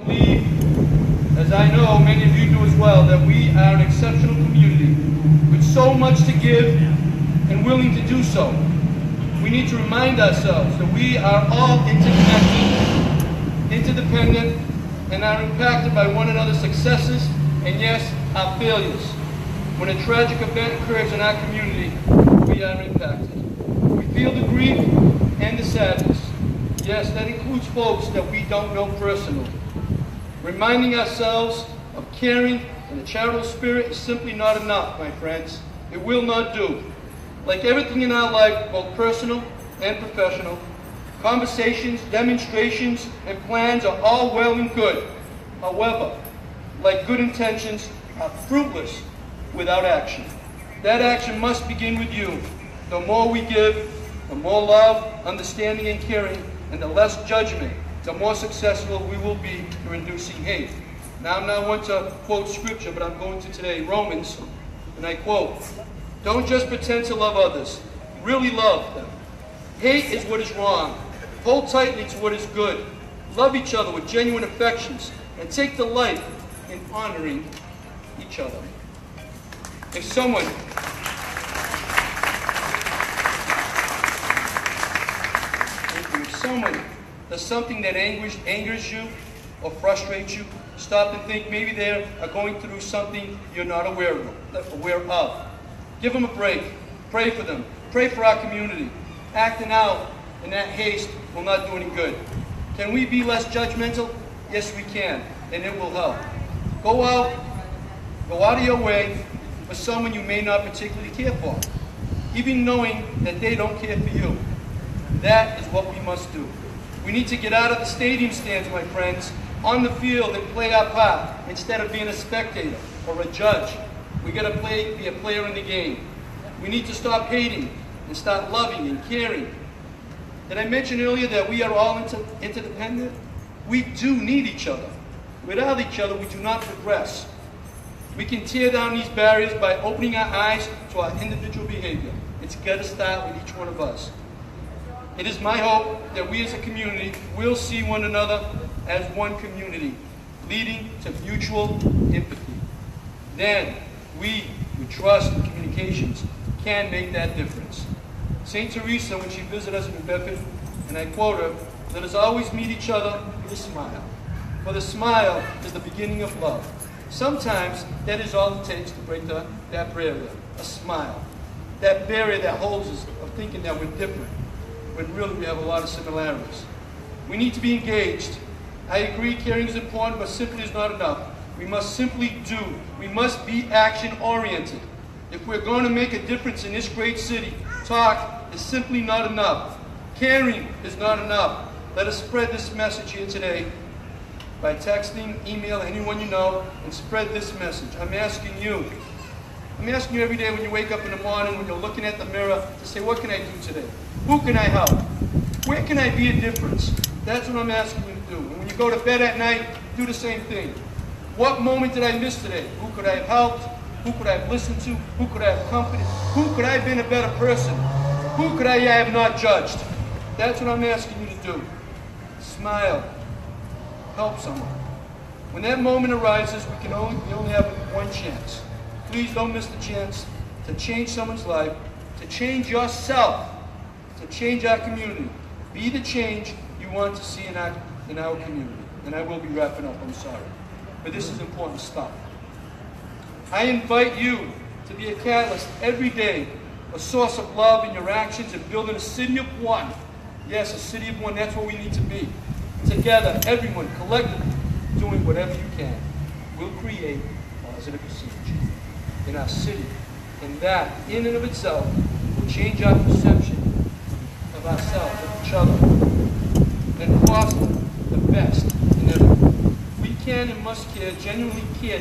I believe, as I know many of you do as well, that we are an exceptional community with so much to give and willing to do so. We need to remind ourselves that we are all interconnected, interdependent, and are impacted by one another's successes and, yes, our failures. When a tragic event occurs in our community, we are impacted. We feel the grief and the sadness. Yes, that includes folks that we don't know personally. Reminding ourselves of caring and the charitable spirit is simply not enough, my friends. It will not do. Like everything in our life, both personal and professional, conversations, demonstrations, and plans are all well and good. However, like good intentions, are fruitless without action. That action must begin with you. The more we give, the more love, understanding, and caring, and the less judgment, the more successful we will be in reducing hate. Now, I'm not one to quote scripture, but I'm going to today, Romans, and I quote, "Don't just pretend to love others. Really love them. Hate is what is wrong. Hold tightly to what is good. Love each other with genuine affections, and take delight in honoring each other." If someone does something that angers you or frustrates you, stop and think maybe they are going through something you're not aware of. Give them a break. Pray for them. Pray for our community. Acting out in that haste will not do any good. Can we be less judgmental? Yes, we can, and it will help. Go out of your way for someone you may not particularly care for, even knowing that they don't care for you. That is what we must do. We need to get out of the stadium stands, my friends, on the field and play our part instead of being a spectator or a judge. We got to be a player in the game. We need to stop hating and start loving and caring. Did I mention earlier that we are all interdependent? We do need each other. Without each other, we do not progress. We can tear down these barriers by opening our eyes to our individual behavior. It's got to start with each one of us. It is my hope that we as a community will see one another as one community, leading to mutual empathy. Then we, with trust and communications, can make that difference. St. Teresa, when she visited us in Bedford, and I quote her, "Let us always meet each other with a smile. For the smile is the beginning of love." Sometimes that is all it takes to break that barrier, a smile. That barrier that holds us of thinking that we're different, when really we have a lot of similarities. We need to be engaged. I agree caring is important, but simply is not enough. We must simply do. We must be action-oriented. If we're going to make a difference in this great city, talk is simply not enough. Caring is not enough. Let us spread this message here today by texting, email, anyone you know, and spread this message. I'm asking you every day when you wake up in the morning, when you're looking at the mirror, to say, what can I do today? Who can I help? Where can I be a difference? That's what I'm asking you to do. And when you go to bed at night, do the same thing. What moment did I miss today? Who could I have helped? Who could I have listened to? Who could I have comforted? Who could I have been a better person? Who could I have not judged? That's what I'm asking you to do. Smile. Help someone. When that moment arises, we only have one chance. Please don't miss the chance to change someone's life, to change yourself, to change our community. Be the change you want to see in our community. And I will be wrapping up, I'm sorry. But this is important stuff. I invite you to be a catalyst every day, a source of love in your actions and building a city of one. Yes, a city of one, that's what we need to be. Together, everyone, collectively, doing whatever you can, will create positive change in our city. And that, in and of itself, will change our perception of ourselves, of each other, and foster the best in everyone. We can and must genuinely care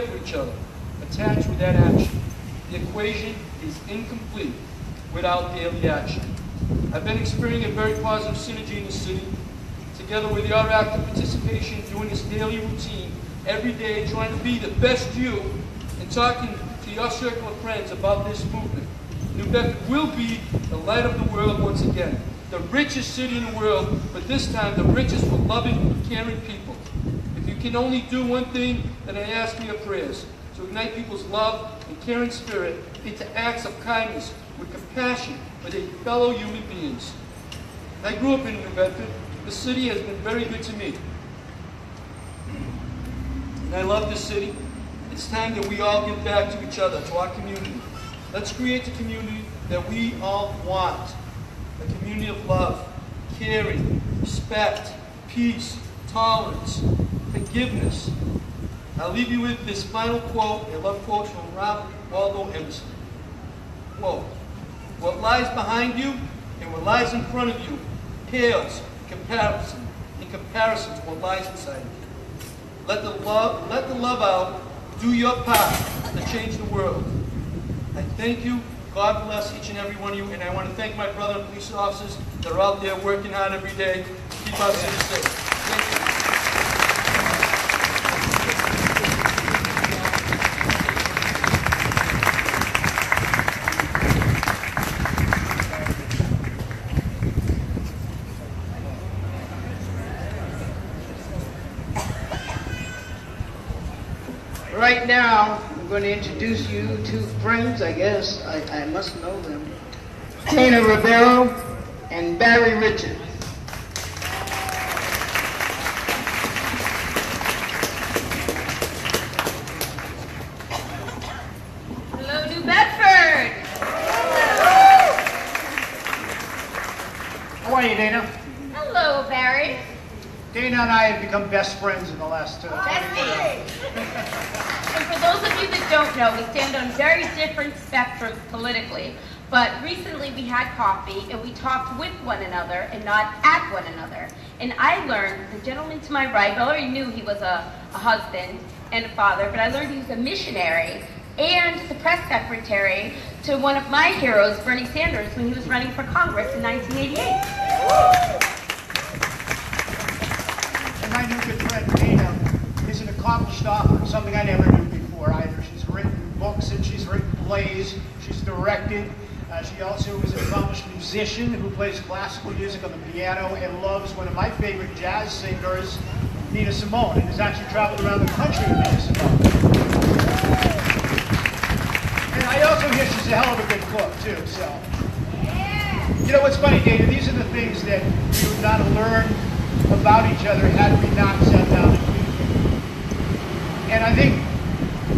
for each other, attached with that action. The equation is incomplete without daily action. I've been experiencing a very positive synergy in the city, together with your active participation, doing this daily routine, every day, trying to be the best you, and talking to your circle of friends about this movement. New Bedford will be the light of the world once again. the richest city in the world, but this time the richest for loving, caring people. If you can only do one thing, then I ask for your prayers, to ignite people's love and caring spirit into acts of kindness with compassion for their fellow human beings. I grew up in New Bedford. The city has been very good to me. And I love this city. It's time that we all give back to each other, to our community. Let's create the community that we all want. A community of love, caring, respect, peace, tolerance, forgiveness. I'll leave you with this final quote, a love quote from Ralph Waldo Emerson. Quote, what lies behind you and what lies in front of you pales in comparison to what lies inside of you. Let the love out, do your part to change the world. I thank you. God bless each and every one of you, and I want to thank my brother and police officers that are out there working hard every day to keep our city safe. Thank you. Right now, I'm going to introduce you to friends, I guess. I must know them. Dana Rivero and Barry Richards. Hello, New Bedford. How are you, Dana? Hello, Barry. Dana and I have become best friends in the last 2 Bestie. And for those of you that don't know, we stand on very different spectrums politically, but recently we had coffee and we talked with one another and not at one another. And I learned, the gentleman to my right, I already knew he was a husband and a father, but I learned he was a missionary and the press secretary to one of my heroes, Bernie Sanders, when he was running for Congress in 1988. And my new good friend Dana is an accomplished author, something I never knew before either. She's written books and she's written plays, she's directed. She also is an accomplished musician who plays classical music on the piano and loves one of my favorite jazz singers, Nina Simone, and has actually traveled around the country with Nina Simone. And I also hear she's a hell of a good cook too, so. You know what's funny, Dana? These are the things that we would not have learned about each other had we not sat down and communicated. And I think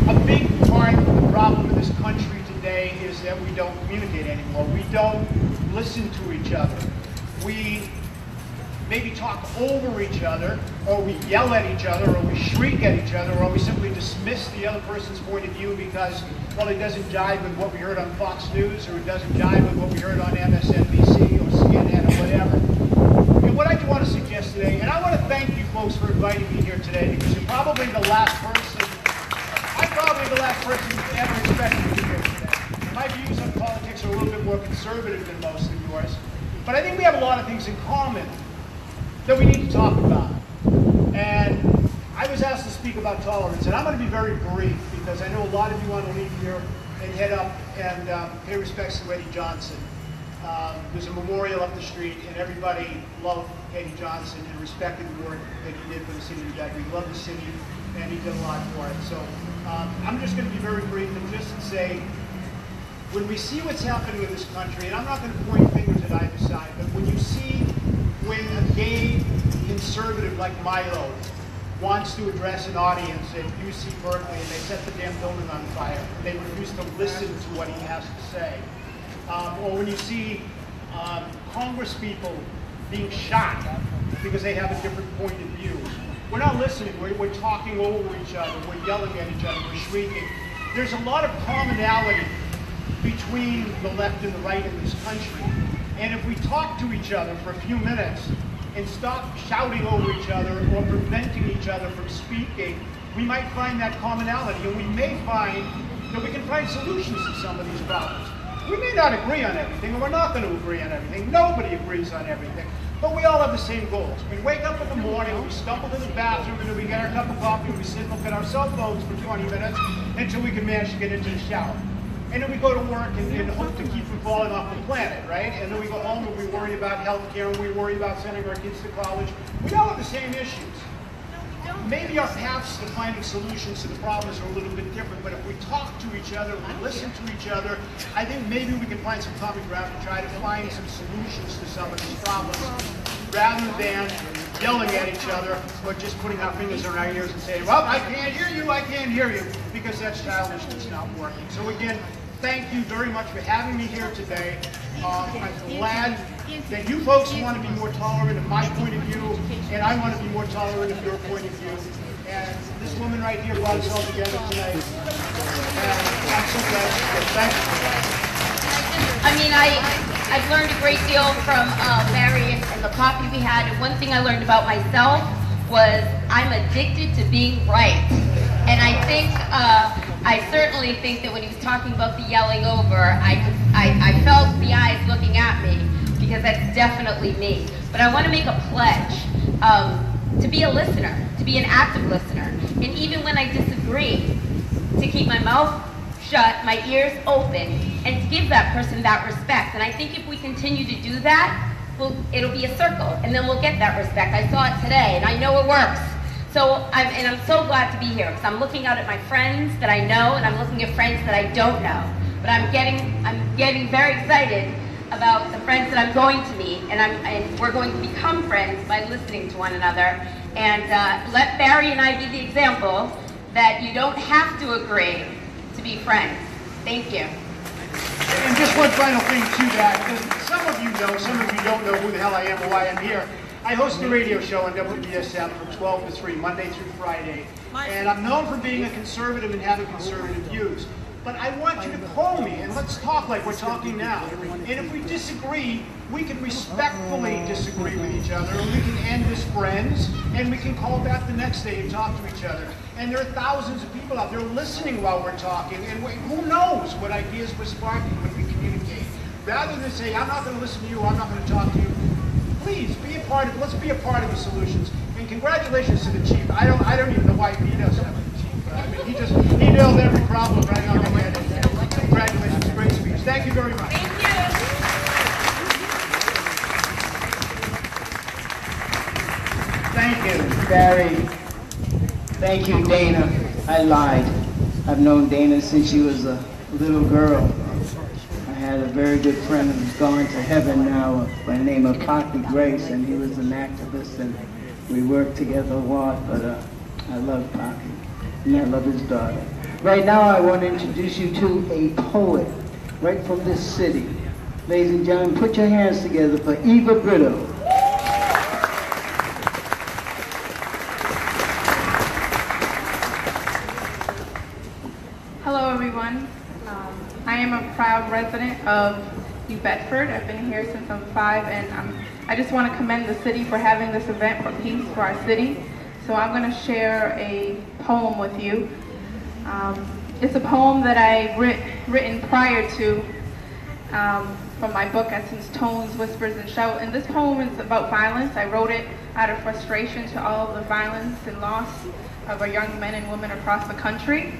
a big part of the problem in this country today is that we don't communicate anymore. We don't listen to each other. We maybe talk over each other, or we yell at each other, or we shriek at each other, or we simply dismiss the other person's point of view because, well, it doesn't jive with what we heard on Fox News, or it doesn't jive with what we heard on MSNBC or CNN or whatever. And what I do want to suggest today, and I want to thank you folks for inviting me here today, because you're probably the last person, I'm probably the last person you ever expected to be here today. My views on politics are a little bit more conservative than most of yours, but I think we have a lot of things in common that we need to talk about. And I was asked to speak about tolerance, and I'm going to be very brief because I know a lot of you want to leave here and head up and pay respects to Eddie Johnson. There's a memorial up the street, and everybody loved Eddie Johnson and respected the work that he did for the city of Bedford. He loved the city, and he did a lot for it. So I'm just going to be very brief and just say, when we see what's happening in this country, and I'm not going to point fingers at either side, but when you see when a gay conservative like Milo wants to address an audience at UC Berkeley and they set the damn building on fire, and they refuse to listen to what he has to say, or when you see Congress people being shot because they have a different point of view. We're not listening, we're talking over each other, we're yelling at each other, we're shrieking. There's a lot of commonality between the left and the right in this country. And if we talk to each other for a few minutes and stop shouting over each other or preventing each other from speaking, we might find that commonality, and we may find that we can find solutions to some of these problems. We may not agree on everything, and we're not going to agree on everything. Nobody agrees on everything. But we all have the same goals. We wake up in the morning, we stumble to the bathroom, and then we get our cup of coffee, and we sit and look at our cell phones for 20 minutes until we can manage to get into the shower. And then we go to work and hope to keep from falling off the planet, right? And then we go home and we worry about health care and we worry about sending our kids to college. We all have the same issues. Maybe our paths to finding solutions to the problems are a little bit different, but if we talk to each other, we listen to each other, I think maybe we can find some common ground and try to find some solutions to some of these problems, rather than yelling at each other or just putting our fingers in our ears and saying, well, I can't hear you, because that's childish and it's not working. So again, thank you very much for having me here today. I'm glad that you folks want to be more tolerant of my point of view, and I want to be more tolerant of your point of view. And this woman right here brought us all together tonight. And I'm so glad she's here. Thank you. I mean, I've learned a great deal from Mary and the coffee we had. And one thing I learned about myself was I'm addicted to being right. And I think, I certainly think that when he was talking about the yelling over, I felt the eyes looking at me, because that's definitely me. But I want to make a pledge to be a listener, to be an active listener. And even when I disagree, to keep my mouth shut, my ears open, and to give that person that respect. And I think if we continue to do that, it'll be a circle, and then we'll get that respect. I saw it today, and I know it works. So I'm so glad to be here, because I'm looking out at my friends that I know, and I'm looking at friends that I don't know. But I'm getting very excited about the friends that I'm going to meet, and we're going to become friends by listening to one another. And let Barry and I be the example that you don't have to agree to be friends. Thank you. And just one final thing to that, because some of you know, some of you don't know who the hell I am or why I'm here. I host a radio show on WBSM from 12 to 3, Monday through Friday. And I'm known for being a conservative and having conservative views. But I want you to call me and let's talk like we're talking now. And if we disagree, we can respectfully disagree with each other, and we can end as friends, and we can call back the next day and talk to each other. And there are thousands of people out there listening while we're talking, and who knows what ideas we're sparking when we communicate. Rather than say, I'm not going to listen to you, I'm not going to talk to you, please be a part of, let's be a part of the solutions. And congratulations to the chief. I don't even know why he doesn't have a chief, but I mean, he nailed every problem right on the head. And congratulations, great speech. Thank you very much. Thank you. Thank you, Barry. Thank you, Dana. I lied. I've known Dana since she was a little girl. I had a very good friend who's gone to heaven now by the name of Poppy Grace, and he was an activist, and we worked together a lot, but I love Poppy, and I love his daughter. Right now, I want to introduce you to a poet right from this city. Ladies and gentlemen, put your hands together for Eva Brito. Hello everyone. I am a proud resident of New Bedford. I've been here since I'm 5, and I just want to commend the city for having this event for peace for our city. So I'm going to share a poem with you. It's a poem that I written prior to from my book Essence, Tones, Whispers, and Shout. And this poem is about violence. I wrote it out of frustration to all of the violence and loss of our young men and women across the country.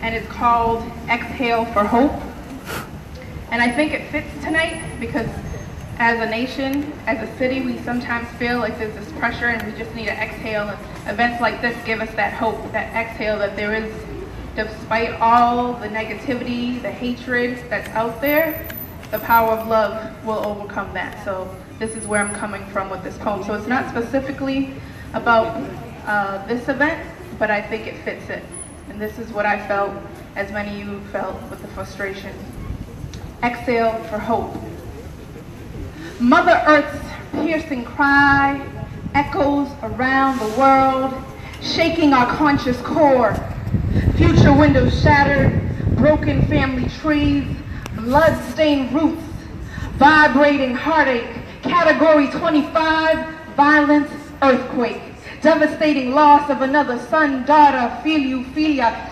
And it's called Exhale for Hope. And I think it fits tonight because as a nation, as a city, we sometimes feel like there's this pressure and we just need to exhale. And events like this give us that hope, that exhale, that there is, despite all the negativity, the hatred that's out there, the power of love will overcome that. So this is where I'm coming from with this poem. So it's not specifically about this event, but I think it fits it. And this is what I felt, as many of you felt, with the frustration. Exhale for hope. Mother Earth's piercing cry echoes around the world, shaking our conscious core. Future windows shattered, broken family trees, blood-stained roots, vibrating heartache, category 25, violence, earthquake. Devastating loss of another son, daughter, filia,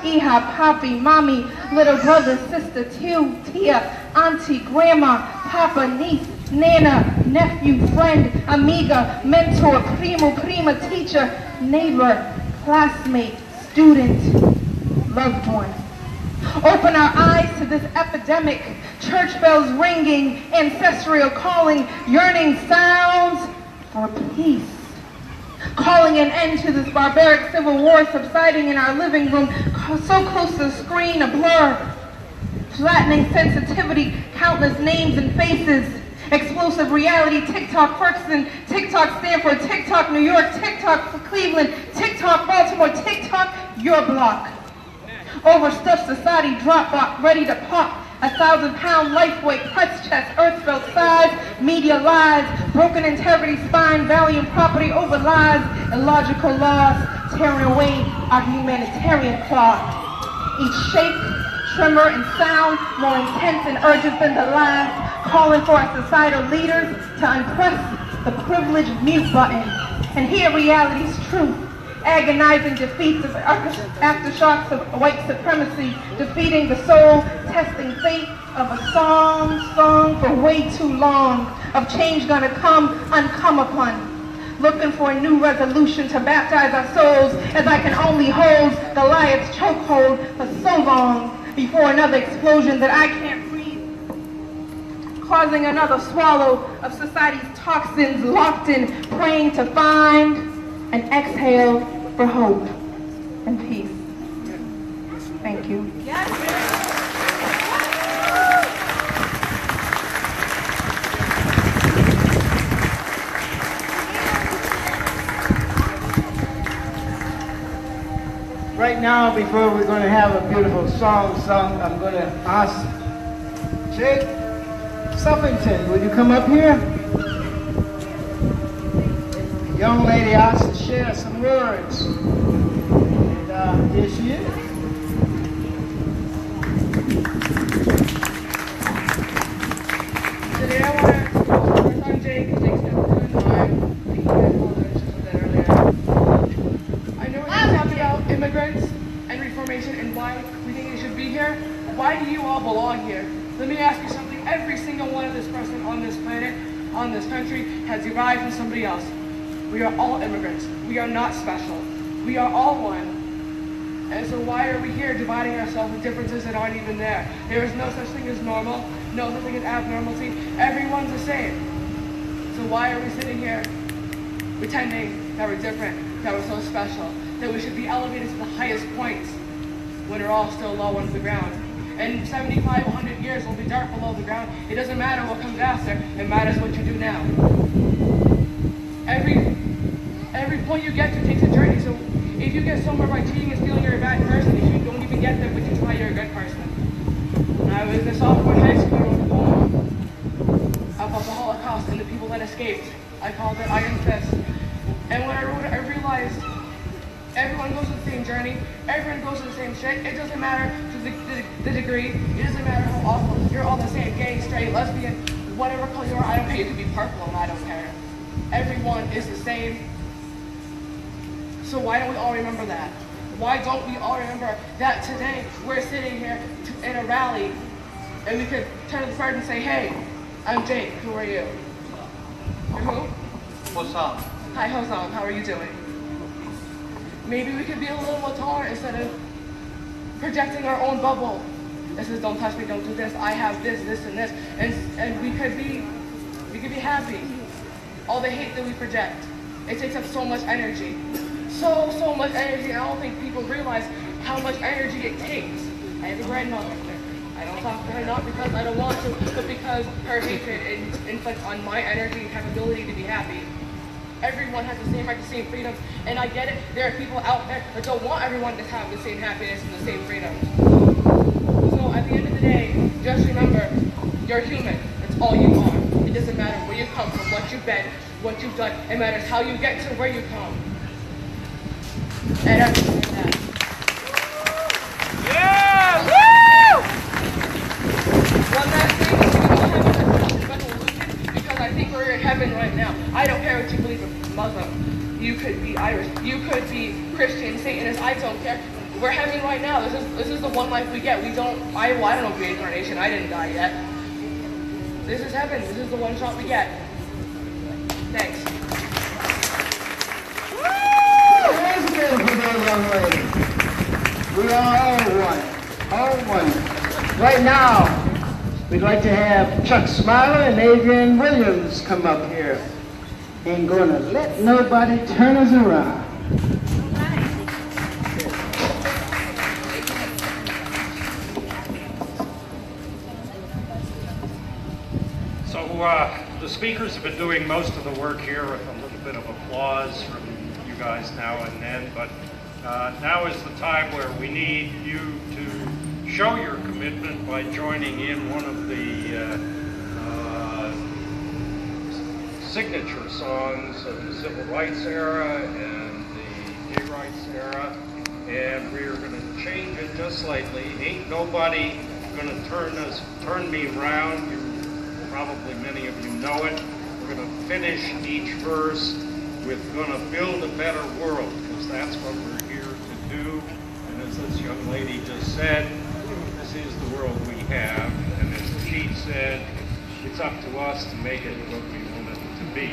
hija, papi, mommy, little brother, sister, tia, auntie, grandma, papa, niece, nana, nephew, friend, amiga, mentor, primo, prima, teacher, neighbor, classmate, student, loved one. Open our eyes to this epidemic, church bells ringing, ancestral calling, yearning sounds for peace. Calling an end to this barbaric civil war subsiding in our living room, so close to the screen, a blur. Flattening sensitivity, countless names and faces. Explosive reality, TikTok Ferguson, TikTok Stanford, TikTok New York, TikTok Cleveland, TikTok Baltimore, TikTok your block. Overstuffed society drop box, ready to pop. 1,000-pound life weight, press chest, earth felt size, media lies, broken integrity, spine, valiant property over lies, illogical laws, tearing away our humanitarian claw. Each shape, tremor, and sound more intense and urgent than the last, calling for our societal leaders to unpress the privileged mute button and hear reality's truth. Agonizing defeats of aftershocks of white supremacy, defeating the soul, testing fate of a song sung for way too long, of change gonna come uncome upon. Looking for a new resolution to baptize our souls as I can only hold Goliath's chokehold for so long before another explosion that I can't breathe, causing another swallow of society's toxins locked in, praying to find an exhale for hope and peace. Thank you. Right now, before we're going to have a beautiful song sung, I'm going to ask Jake Suffington, will you come up here? The young lady asked to share some words. And here she is. Today I want to first on Jake Suffington. I think you guys all mentioned that earlier. I know we're going to talk about immigrants and reformation and why we think they should be here. Why do you all belong here? Let me ask you something. Every single one of this person on this planet, on this country, has derived from somebody else. We are all immigrants. We are not special. We are all one. And so why are we here dividing ourselves with differences that aren't even there? There is no such thing as normal, no such thing as abnormality. Everyone's the same. So why are we sitting here pretending that we're different, that we're so special, that we should be elevated to the highest points when we're all still low under the ground? And 75, 100 years will be dark below the ground. It doesn't matter what comes after. It matters what you do now. Every point you get to takes a journey. So if you get somewhere by cheating and stealing, you're a bad person. If you don't even get there, but you try, you're a good person. When I was a sophomore in high school, I wrote a poem about the Holocaust and the people that escaped. I called it Iron Fist. And when I wrote it, I realized everyone goes through the same journey. Everyone goes through the same shit. It doesn't matter to the degree. It doesn't matter how awful. You're all the same. Gay, straight, lesbian, whatever color you are. I don't care. You could be purple and I don't care. Everyone is the same. So why don't we all remember that? Why don't we all remember that today we're sitting here in a rally and we could turn to the crowd and say, hey, I'm Jake. Who are you? You're who? Hossam. Hi, Hossam. How are you doing? Maybe we could be a little more tolerant instead of projecting our own bubble. This is don't touch me, don't do this, I have this, this, and this. And we could be happy. All the hate that we project, it takes up so much energy. So much energy. I don't think people realize how much energy it takes. I have a grandmother. I don't talk to her not because I don't want to, but because her hatred inflicts on my energy and capability to be happy. Everyone has the same right to same freedom, and I get it. There are people out there that don't want everyone to have the same happiness and the same freedom. So at the end of the day, just remember, you're human. That's all you are. It doesn't matter where you come from, what you've been, what you've done. It matters how you get to where you come. And everything like that. Yeah! Woo! One last thing is we don't have a resolution because I think we're in heaven right now. I don't care what you believe in Muslim. You could be Irish. You could be Christian, Satanist. I don't care. We're heaven right now. This is the one life we get. I don't know reincarnation. I didn't die yet. This is heaven. This is the one shot we get. Thanks. Beautiful day, young lady. We are all one. wonderful. Right now, we'd like to have Chuck Smiler and Adrian Williams come up here. Ain't gonna let nobody turn us around. So the speakers have been doing most of the work here with a little bit of applause from you guys now and then, but now is the time where we need you to show your commitment by joining in one of the signature songs of the Civil Rights era and the Gay Rights era, and we're going to change it just slightly. Ain't nobody going to turn me around. Probably many of you know it. We're going to finish each verse with "Gonna Build a Better World," because that's what we're here to do. And as this young lady just said, this is the world we have. And as the chief said, it's up to us to make it what we want it to be.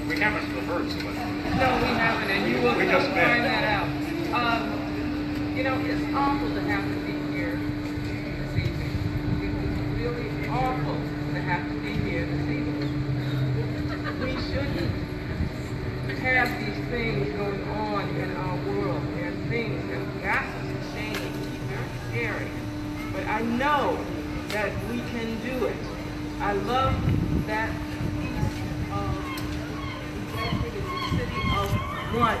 We haven't rehearsed it. No, we haven't, and you will find that out. You know, it's awful to have to be here this evening. It's really awful to have to be here this evening. We shouldn't have these things going on in our world. There are things that have got to change. Very scary. But I know that we can do it. I love that piece of Bedford is the city of one.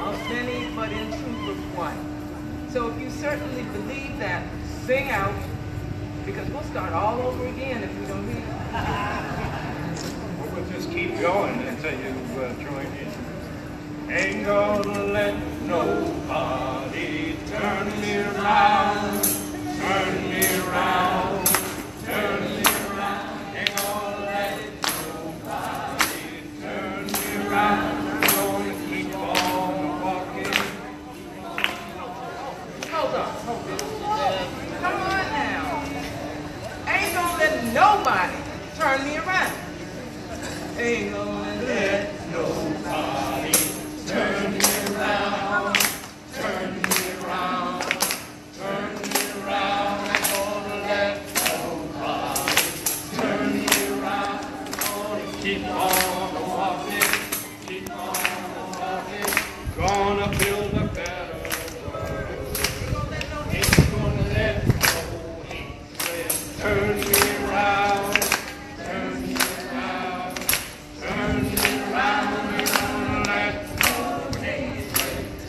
Of many, but in truth of one. So if you certainly believe that, sing out, because we'll start all over again if we don't hear it. We'll just keep going until you join in. Ain't gonna let nobody turn me around, turn me around, turn me around. Ain't gonna let nobody turn me around. Come on now. Ain't gonna let nobody turn me around. Ain't gonna let nobody turn me around. Turn me around. Turn me around. Ain't gonna let nobody turn me around. Gonna keep on walking. Keep on walking. Gonna build a better. Turn me around, turn me around, turn me around, we're gonna let nobody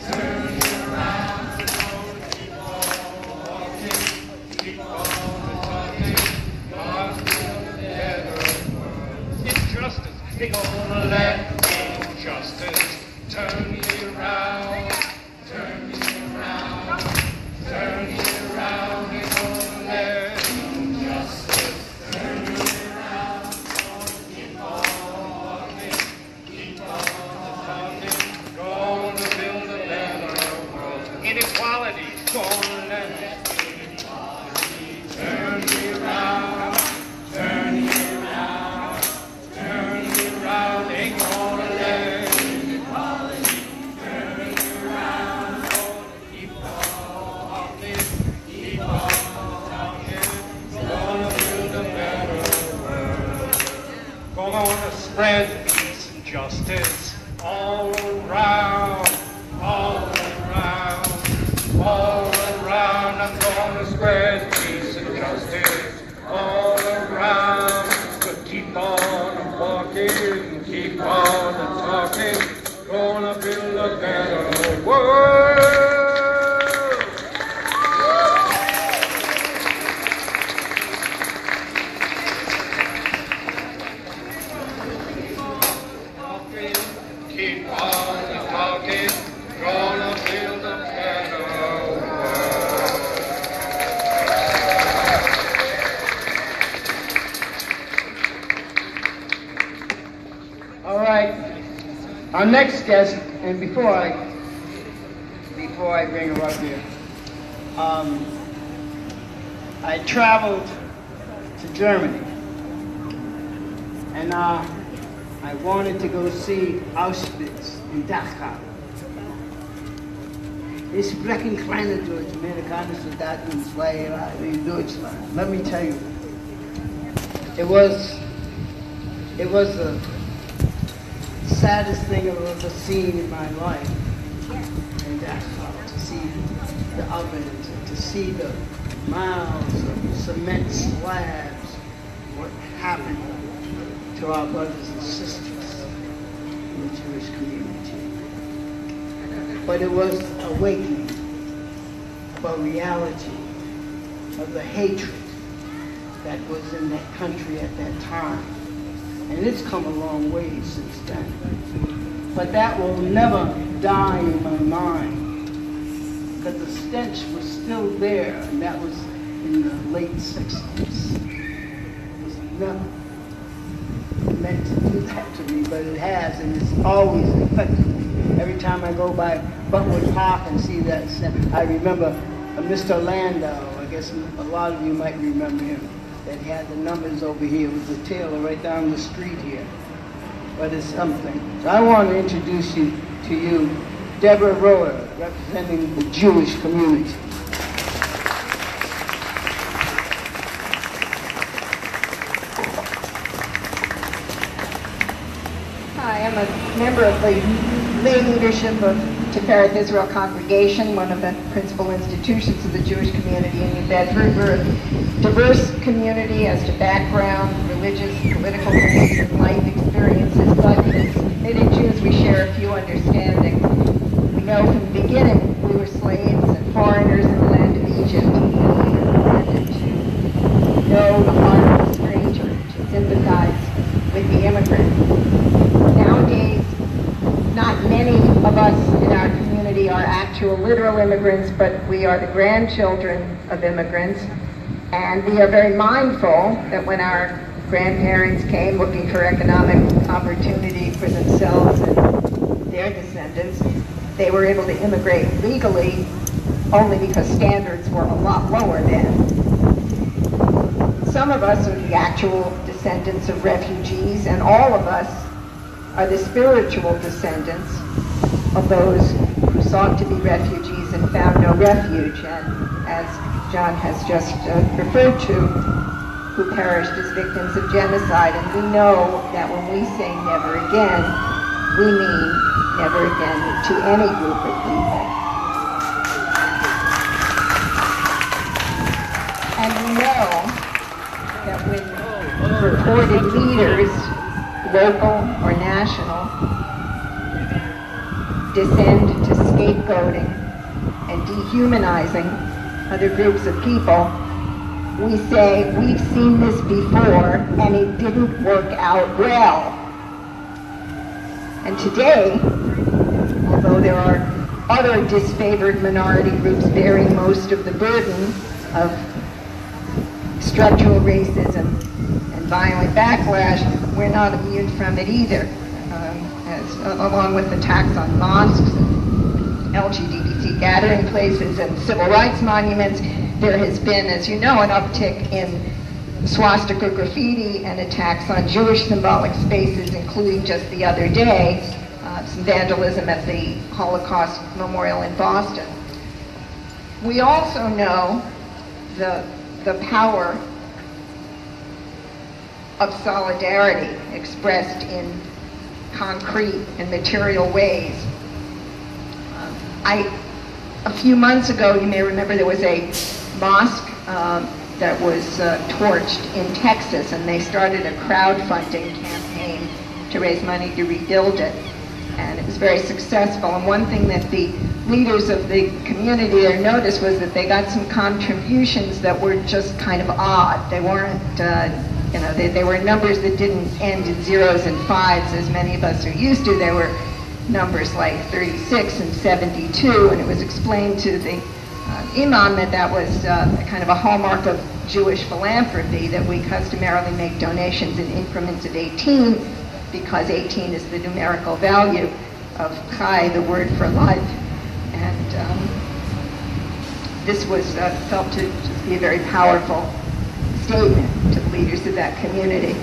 turn me around, we're gonna keep on walking, keep on talking, God's build a better world. Injustice, ain't gonna let injustice turn me around, turn me around, turn me around, ain't gonna let inequality, gonna let inequality turn me around, turn me around, turn me around, ain't gonna let inequality turn me around, gonna keep on walking, keep on talking, gonna build a better world, gonna spread peace and justice all around, all around. All around, I'm gonna spread peace and justice all around. But keep on walking, keep on talking, gonna build a better world. Keep on talking, gonna build a better world. All right, our next guest, and before I bring her up here, I traveled to Germany, and I wanted to go see Auschwitz in Dachau. Ich spreche kleine Deutsch, amerikanische Soldaten, zwei Jahre in Deutschland. Let me tell you, it was the saddest thing I've ever seen in my life. And Dachau, to see the ovens, and to see the miles of cement slabs, what happened to our brothers and sisters in the Jewish community. But it was awakening of a reality of the hatred that was in that country at that time. And it's come a long way since then. But that will never die in my mind, because the stench was still there, and that was in the late 60s. It was never meant to do that to me, but it has, and it's always affected me. Every time I go by Butwood Park and see that, I remember Mr. Landau. I guess a lot of you might remember him, that had the numbers over here with the tailor right down the street here. But it's something. So I want to introduce you to Deborah Royer, representing the Jewish community. Hi, I'm a member of the lay leadership of Tifereth Israel Congregation, one of the principal institutions of the Jewish community in New Bedford. We're a diverse community as to background, religious, political beliefs, and life experiences, but as committed Jews, we share a few understandings. We know from the beginning we were slaves and foreigners in the land of Egypt, and we were commanded to know the heart of the stranger, to sympathize with the immigrant. Nowadays, not many of us in our community are actual literal immigrants, but we are the grandchildren of immigrants, and we are very mindful that when our grandparents came looking for economic opportunity for themselves and their descendants, they were able to immigrate legally only because standards were a lot lower then. Some of us are the actual descendants of refugees, and all of us are the spiritual descendants of those who sought to be refugees and found no refuge, and as John has just referred to, who perished as victims of genocide. And we know that when we say never again, we mean never again to any group of people. And we know that when reported leaders, local or national, descend to scapegoating and dehumanizing other groups of people, we say, we've seen this before and it didn't work out well. And today, although there are other disfavored minority groups bearing most of the burden of structural racism and violent backlash, we're not immune from it either. Along with attacks on mosques, LGBT gathering places, and civil rights monuments, there has been, as you know, an uptick in swastika graffiti and attacks on Jewish symbolic spaces, including just the other day, some vandalism at the Holocaust Memorial in Boston. We also know the power of solidarity expressed in concrete and material ways. A few months ago, you may remember, there was a mosque that was torched in Texas, and they started a crowdfunding campaign to raise money to rebuild it. And it was very successful. And one thing that the leaders of the community there noticed was that they got some contributions that were just kind of odd. They weren't, they were numbers that didn't end in zeros and fives as many of us are used to. They were numbers like 36 and 72, and it was explained to the imam that was kind of a hallmark of Jewish philanthropy, that we customarily make donations in increments of 18, because 18 is the numerical value of Chai, the word for life. And this was felt to just be a very powerful statement to the leaders of that community.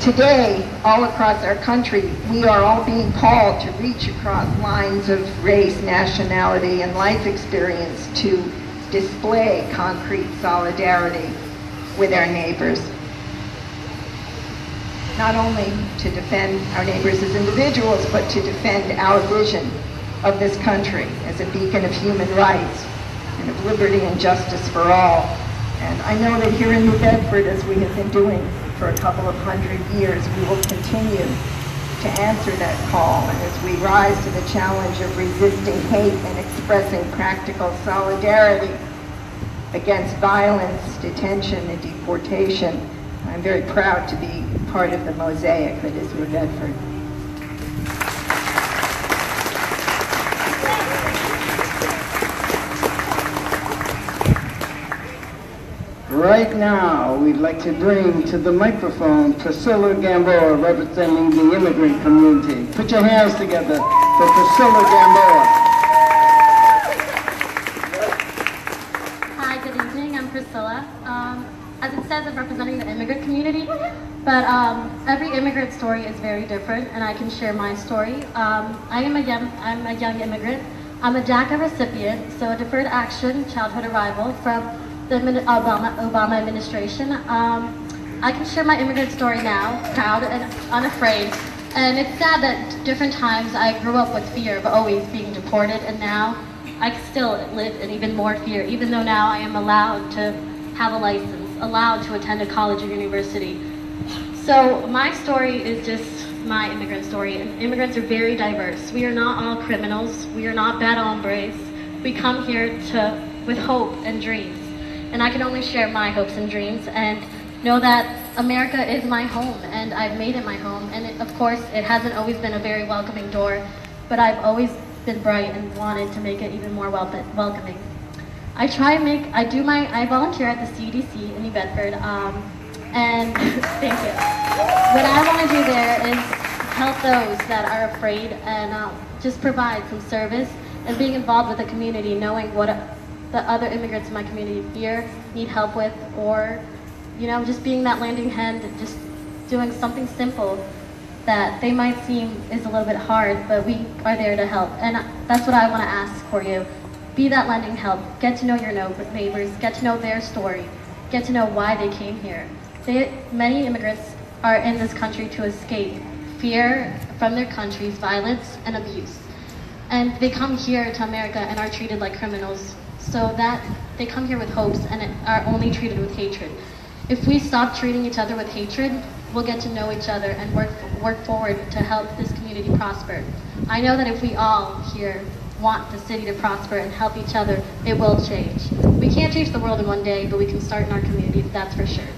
Today, all across our country, we are all being called to reach across lines of race, nationality, and life experience to display concrete solidarity with our neighbors. Not only to defend our neighbors as individuals, but to defend our vision of this country as a beacon of human rights and of liberty and justice for all. And I know that here in New Bedford, as we have been doing for a couple of 100 years, we will continue to answer that call, and as we rise to the challenge of resisting hate and expressing practical solidarity against violence, detention, and deportation, I'm very proud to be part of the mosaic that is New Bedford. Right now, we'd like to bring to the microphone Priscilla Gamboa, representing the immigrant community. Put your hands together for Priscilla Gamboa. Hi, good evening. I'm Priscilla. As it says, I'm representing the immigrant community, but every immigrant story is very different, and I can share my story. I'm a young immigrant. I'm a DACA recipient, so a Deferred Action Childhood Arrival from the Obama administration. I can share my immigrant story now, proud and unafraid. And it's sad that different times I grew up with fear of always being deported, and now I still live in even more fear, even though now I am allowed to have a license, allowed to attend a college or university. So my story is just my immigrant story, and immigrants are very diverse. We are not all criminals. We are not bad hombres. We come here with hope and dreams. And I can only share my hopes and dreams and know that America is my home, and I've made it my home. And of course, it hasn't always been a very welcoming door, but I've always been bright and wanted to make it even more welcoming. I volunteer at the CDC in New Bedford, and thank you. What I want to do there is help those that are afraid and just provide some service and being involved with the community, knowing what the other immigrants in my community fear, need help with, or just being that lending hand, just doing something simple that they might seem is a little bit hard, but we are there to help. And that's what I want to ask for you. Be that lending help. Get to know your neighbors, get to know their story, get to know why they came here. Many immigrants are in this country to escape fear from their country's violence and abuse. And they come here to America and are treated like criminals, so that they come here with hopes and are only treated with hatred. If we stop treating each other with hatred, we'll get to know each other and work forward to help this community prosper. I know that if we all here want the city to prosper and help each other, it will change. We can't change the world in one day, but we can start in our communities, that's for sure.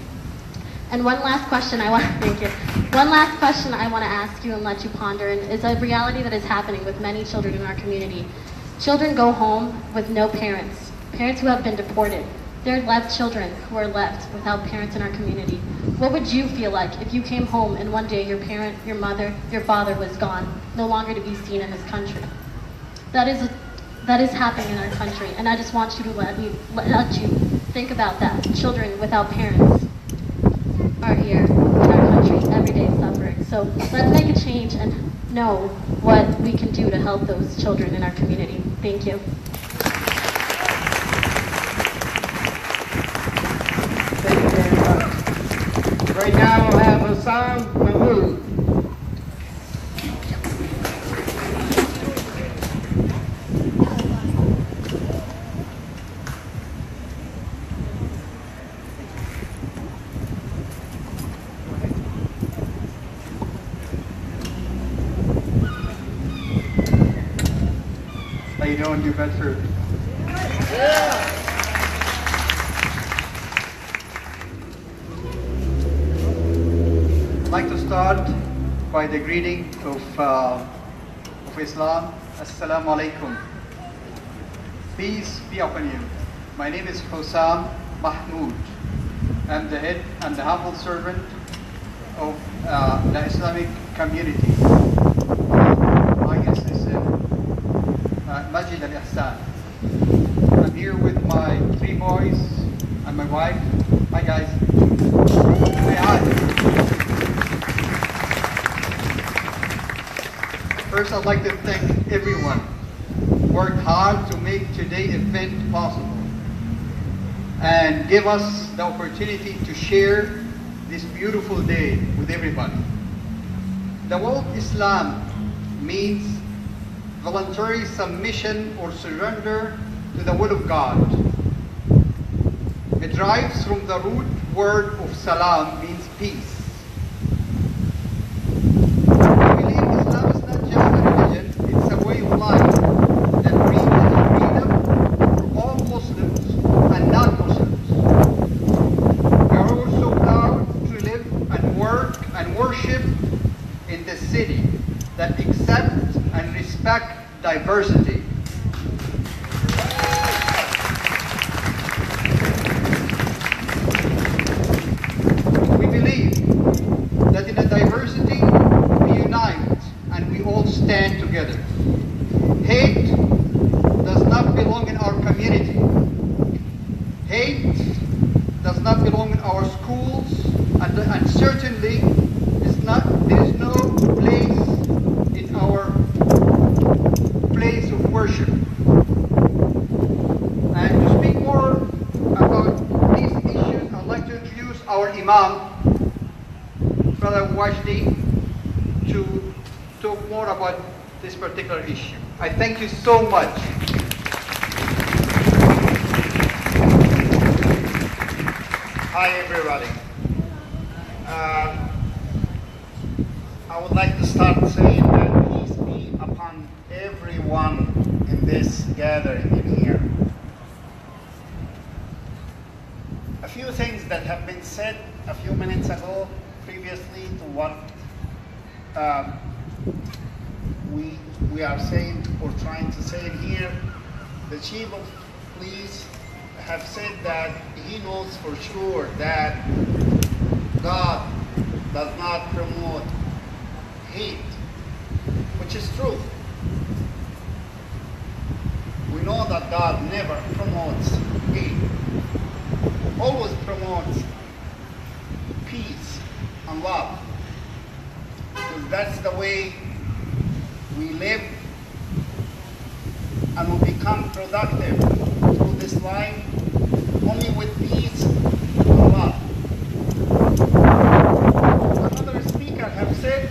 And one last question I want to ask you and let you ponder is a reality that is happening with many children in our community. Children go home with no parents, parents who have been deported. They're left children who are left without parents in our community. What would you feel like if you came home and one day your parent, your mother, your father was gone, no longer to be seen in this country? That is happening in our country, and I just want you to let you think about that. Children without parents are here in our country, every day suffering. So let's make a change and know what we can do to help those children in our community. Thank you. Thank you very much. Right now we'll have Hassan Mahmoud. How you doing, New Bedford? I'd like to start by the greeting of Islam. Assalamu alaikum. Peace be upon you. My name is Hussam Mahmoud. I'm the head and the humble servant of the Islamic community. Masjid al-Ihsan. I'm here with my 3 boys and my wife. Hi guys. Say hi. First, I'd like to thank everyone who worked hard to make today's event possible and give us the opportunity to share this beautiful day with everybody. The word Islam means voluntary submission or surrender to the will of God. It derives from the root word of salam, means peace. I believe Islam is not just a religion, it's a way of life that brings freedom for all Muslims and non-Muslims. We are also proud to live and work and worship in the city that accepts and respects diversity. We believe that in a diversity we unite and we all stand together. Hate does not belong in our community. Hate does not belong in our schools, and certainly there is no place in our place of worship. And to speak more about these issues, I'd like to introduce our Imam, Brother Wajdi, to talk more about this particular issue. I thank you so much. Hi, everybody. I would like to start saying that peace be upon everyone in this gathering in here. A few things that have been said a few minutes ago, previously to what we are saying or trying to say here. The Chief of Police have said that he knows for sure that God does not promote hate, which is true. We know that God never promotes hate, always promotes peace and love, because that's the way we live and we become productive through this life only with peace and love. Another speaker have said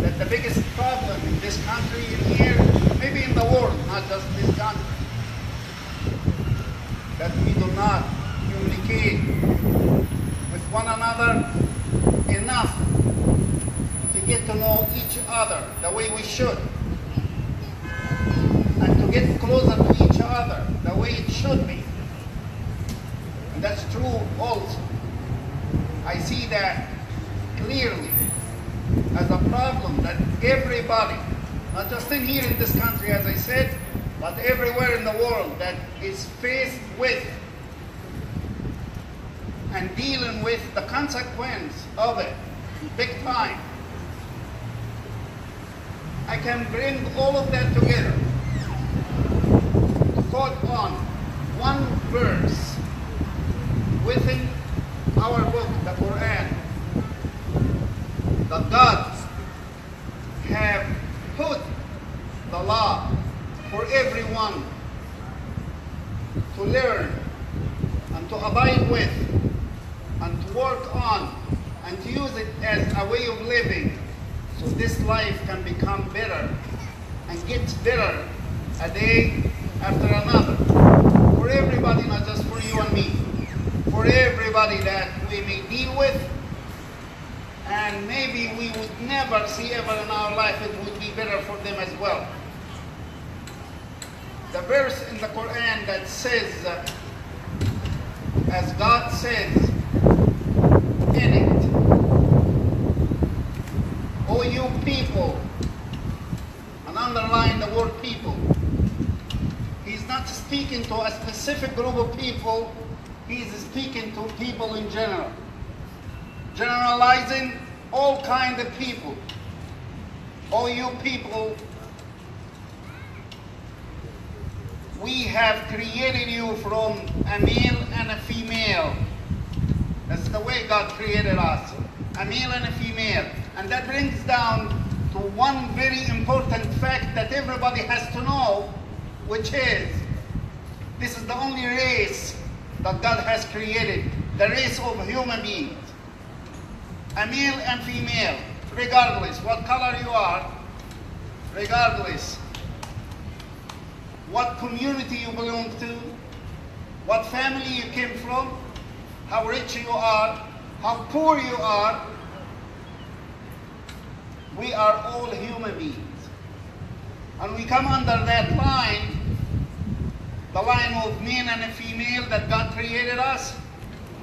that the biggest problem in this country in here, maybe in the world, not just this country, that we do not communicate with one another enough to get to know each other the way we should, and to get closer to each other the way it should be. And that's true also. I see that clearly as a problem that everybody, not just in here in this country as I said, but everywhere in the world, that is faced with and dealing with the consequence of it big time. I can bring all of that together to quote on one verse within our book, the Quran. The gods have put the law for everyone to learn and to abide with and to work on and to use it as a way of living, so this life can become better and gets better a day after another for everybody, not just for you and me, for everybody that we may deal with, and maybe we would never see ever in our life it would be better for them as well. The verse in the Quran that says, as God says in it, "O you people," and underline the word people. He's not speaking to a specific group of people, he's speaking to people in general. Generalizing all kinds of people. "O you people, we have created you from a male and a female." That's the way God created us, a male and a female. And that brings down to one very important fact that everybody has to know, which is, this is the only race that God has created, the race of human beings. A male and female, regardless what color you are, regardless what community you belong to, what family you came from, how rich you are, how poor you are, we are all human beings. And we come under that line, the line of male and female that God created us,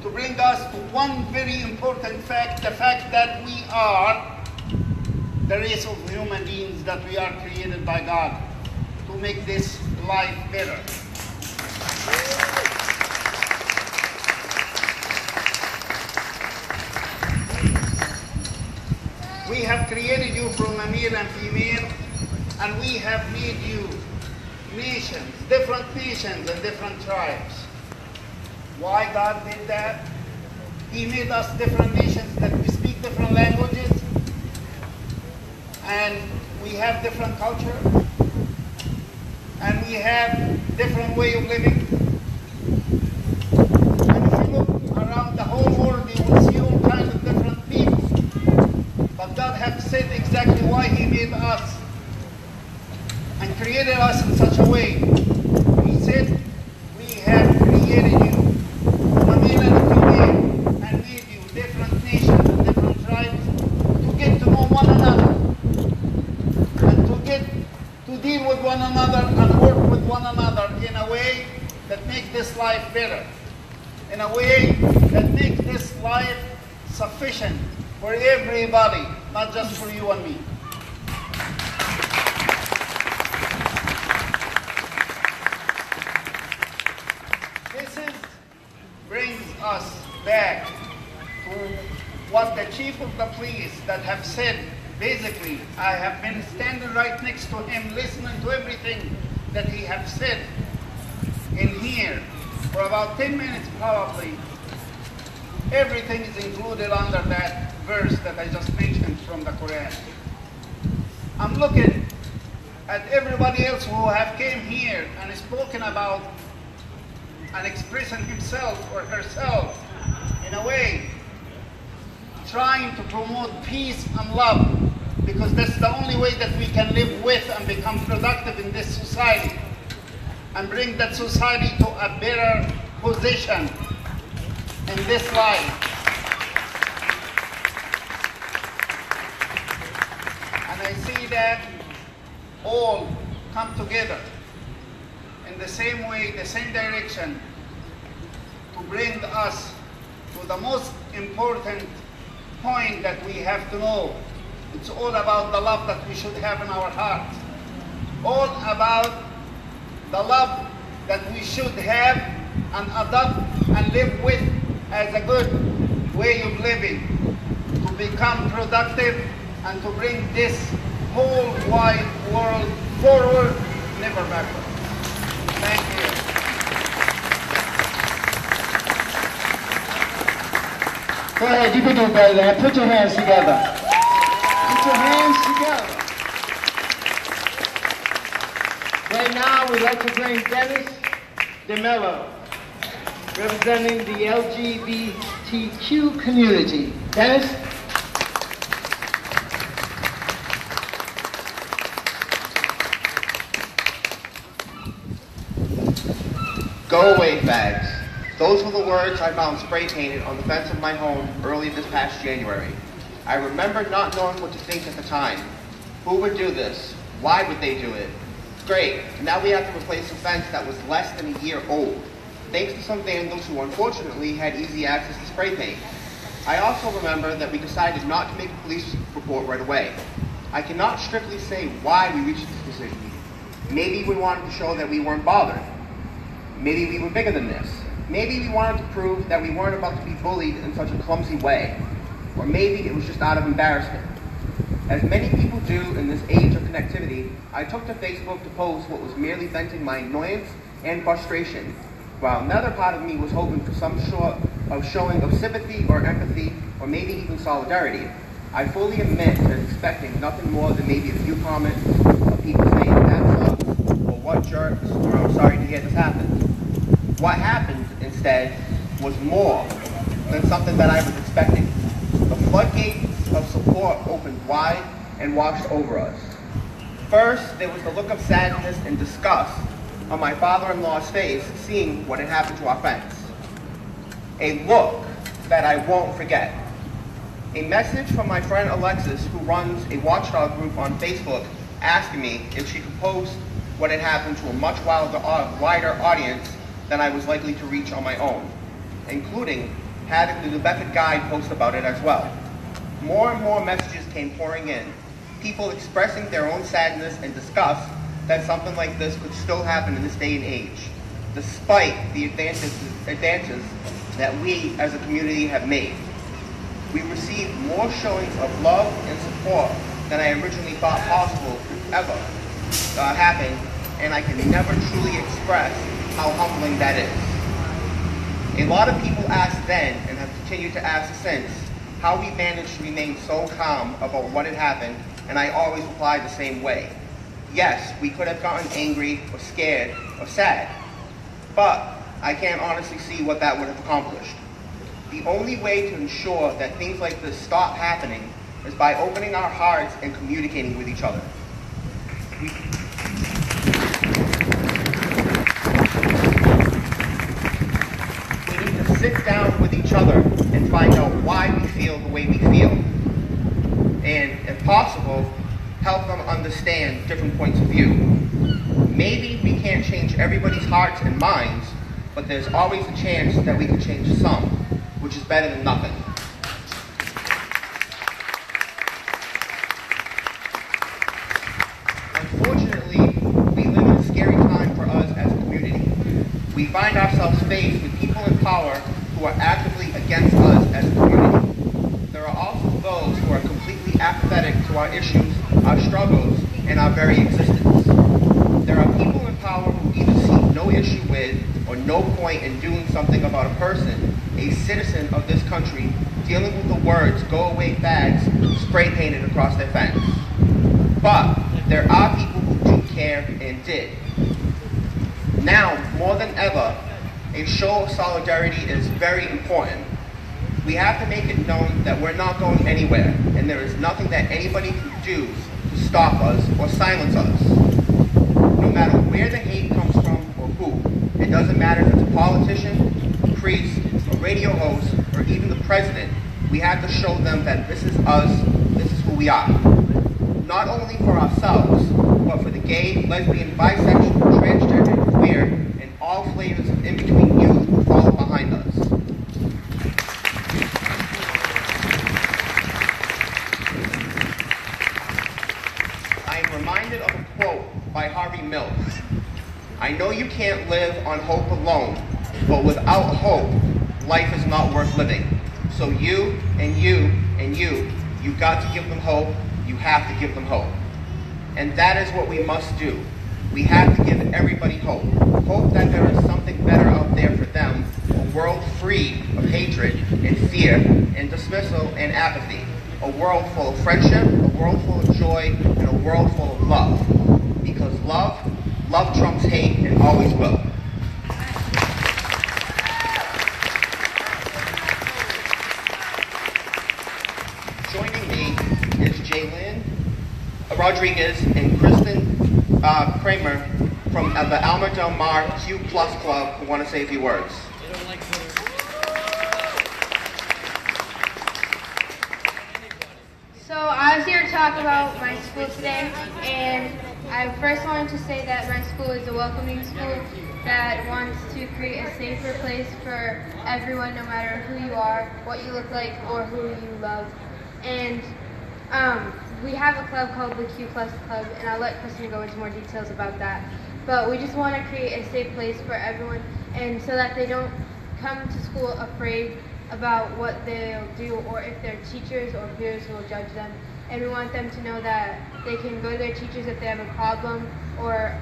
to bring us to one very important fact, the fact that we are the race of human beings, that we are created by God to make this life better. We have created you from a male and female, and we have made you nations, different nations and different tribes. Why God did that? He made us different nations that we speak different languages, and we have different culture, and we have different way of living. And if you look around the whole world, you will see all kinds of different people. But God has said exactly why He made us and created us in such a way. He said, we have created you from a male and a female and made you different nations and different tribes to get to know one another and to get to deal with one another and work with one another in a way that makes this life better, in a way that makes this life sufficient for everybody, not just for you and me. Brings us back to what the chief of the police that have said. Basically, I have been standing right next to him, listening to everything that he have said in here for about 10 minutes probably. Everything is included under that verse that I just mentioned from the Quran. I'm looking at everybody else who have came here and spoken about and expressing himself or herself in a way, trying to promote peace and love, because that's the only way that we can live with and become productive in this society and bring that society to a better position in this life. And I see that all come together in the same way, the same direction, to bring us to the most important point that we have to know. It's all about the love that we should have in our hearts. All about the love that we should have and adopt and live with as a good way of living, to become productive and to bring this whole wide world forward, never backward. Thank you. Go ahead, you can do better than that. Put your hands together. Put your hands together. Right now, we'd like to bring Dennis DeMello, representing the LGBTQ community. Dennis? Go away, fags. Those were the words I found spray painted on the fence of my home early this past January. I remember not knowing what to think at the time. Who would do this? Why would they do it? Great, now we have to replace a fence that was less than a year old, thanks to some vandals who unfortunately had easy access to spray paint. I also remember that we decided not to make a police report right away. I cannot strictly say why we reached this decision. Maybe we wanted to show that we weren't bothered. Maybe we were bigger than this. Maybe we wanted to prove that we weren't about to be bullied in such a clumsy way. Or maybe it was just out of embarrassment. As many people do in this age of connectivity, I took to Facebook to post what was merely venting my annoyance and frustration, while another part of me was hoping for some sort of showing of sympathy or empathy, or maybe even solidarity. I fully admit to expecting nothing more than maybe a few comments of people saying that sucks, or what jerks, or I'm sorry to hear this happen. What happened, instead, was more than something that I was expecting. The floodgates of support opened wide and washed over us. First, there was the look of sadness and disgust on my father-in-law's face seeing what had happened to our fence. A look that I won't forget. A message from my friend Alexis, who runs a watchdog group on Facebook, asking me if she could post what had happened to a much wider audience than I was likely to reach on my own, including having the New Bedford Guide post about it as well. More and more messages came pouring in, people expressing their own sadness and disgust that something like this could still happen in this day and age, despite the advances that we as a community have made. We received more showings of love and support than I originally thought possible could ever happen, and I can never truly express how humbling that is. A lot of people asked then, and have continued to ask since, how we managed to remain so calm about what had happened, and I always replied the same way. Yes, we could have gotten angry or scared or sad, but I can't honestly see what that would have accomplished. The only way to ensure that things like this stop happening is by opening our hearts and communicating with each other. We need to sit down with each other and find out why we feel the way we feel. And, if possible, help them understand different points of view. Maybe we can't change everybody's hearts and minds, but there's always a chance that we can change some, which is better than nothing. Unfortunately, we live in a scary time for us as a community. We find ourselves faced with people in power who are actively against us as a community. There are also those who are completely apathetic to our issues, our struggles, and our very existence. There are people in power who either see no issue with or no point in doing something about a person, a citizen of this country, dealing with the words "go away fags" spray painted across their fence. But there are people who do care and did. Now, more than ever, a show of solidarity is very important. We have to make it known that we're not going anywhere, and there is nothing that anybody can do to stop us or silence us. No matter where the hate comes from or who, it doesn't matter if it's a politician, a priest, a radio host, or even the president, we have to show them that this is us, this is who we are. Not only for ourselves, but for the gay, lesbian, bisexual, transgender, queer, and all flavors of in-between youth who follow behind us. I am reminded of a quote by Harvey Milk. I know you can't live on hope alone, but without hope, life is not worth living. So you and you and you've got to give them hope. You have to give them hope. And that is what we must do. We have to give everybody hope. Hope that there is something better out there for them, a world free of hatred and fear and dismissal and apathy. A world full of friendship, a world full of joy, and a world full of love. Because love trumps hate and always will. Joining me is Jaylyn Rodriguez and Kristen Kramer from the Alma Del Mar Q Plus Club who want to say a few words. So I was here to talk about my school today, and I first wanted to say that my school is a welcoming school that wants to create a safer place for everyone, no matter who you are, what you look like, or who you love. And we have a club called the Q Plus Club, and I'll let Kristen go into more details about that. But we just want to create a safe place for everyone, and so that they don't come to school afraid about what they'll do, or if their teachers or peers will judge them. And we want them to know that they can go to their teachers if they have a problem, or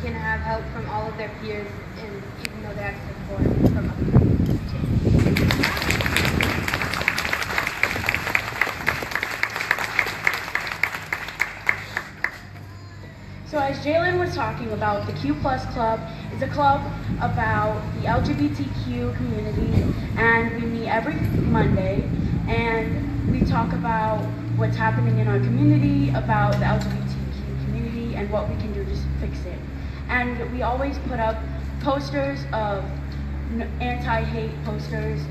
can have help from all of their peers, and even though they have support from other people too. So as Jalen was talking about, the Q Plus Club is a club about the LGBTQ community, and we meet every Monday, and we talk about what's happening in our community, about the LGBTQ community, and what we can do to fix it. And we always put up posters of anti-hate posters,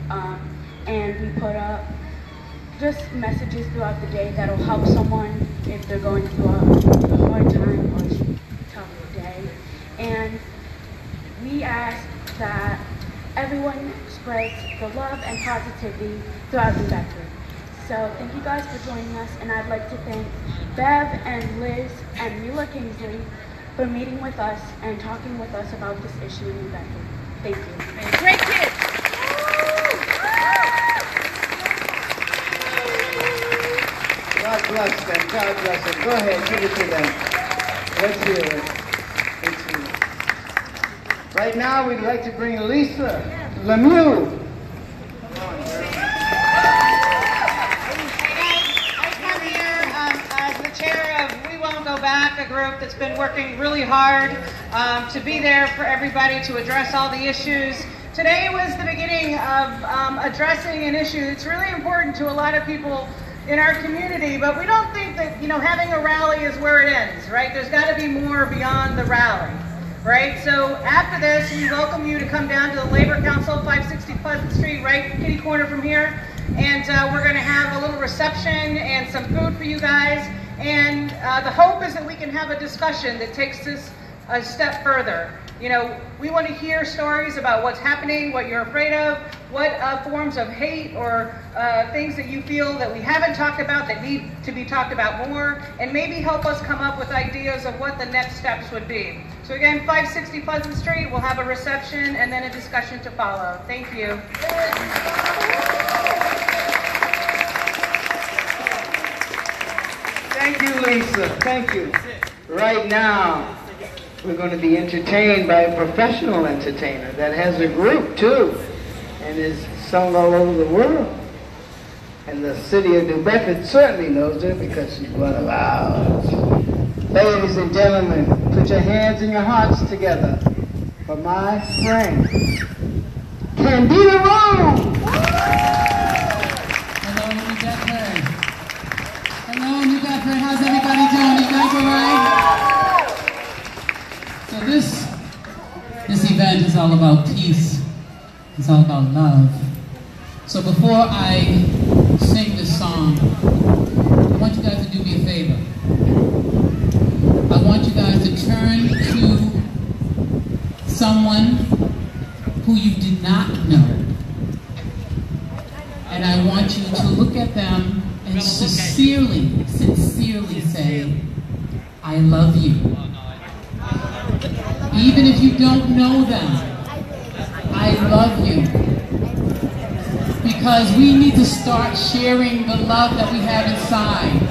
and we put up just messages throughout the day that'll help someone if they're going through a hard time or tough day. And we ask that everyone spreads the love and positivity throughout New Bedford. So thank you guys for joining us, and I'd like to thank Bev and Liz and Mila Kingsley for meeting with us and talking with us about this issue in New Bedford. Thank you. Great kids. God bless them. God bless them. Go ahead, give it to them. Let's hear it. Let's hear it. Right now, we'd like to bring Lisa Lemieux. I come here as the chair of We Won't Go Back, a group that's been working really hard to be there for everybody, to address all the issues. Today was the beginning of addressing an issue that's really important to a lot of people in our community, but we don't think that, having a rally is where it ends, right? There's got to be more beyond the rally, right? So after this, we welcome you to come down to the Labor Council, 560 Pleasant Street, right kitty corner from here, and we're going to have a little reception and some food for you guys, and the hope is that we can have a discussion that takes this a step further. We want to hear stories about what's happening, what you're afraid of, what forms of hate or things that you feel that we haven't talked about that need to be talked about more, and maybe help us come up with ideas of what the next steps would be. So again, 560 Pleasant Street, we'll have a reception and then a discussion to follow. Thank you. Thank you, Lisa. Thank you. Right now, we're going to be entertained by a professional entertainer that has a group too and is sung all over the world. And the city of New Bedford certainly knows her because she's one of ours. Ladies and gentlemen, put your hands and your hearts together for my friend, Candida Rome. Hello, New Bedford. Hello, New Bedford. How's everybody doing? You guys all right? So this event is all about peace. It's all about love. So before I sing this song, I want you guys to do me a favor. I want you guys to turn to someone who you did not know. And I want you to look at them and sincerely say, I love you. Even if you don't know them, I love you. Because we need to start sharing the love that we have inside.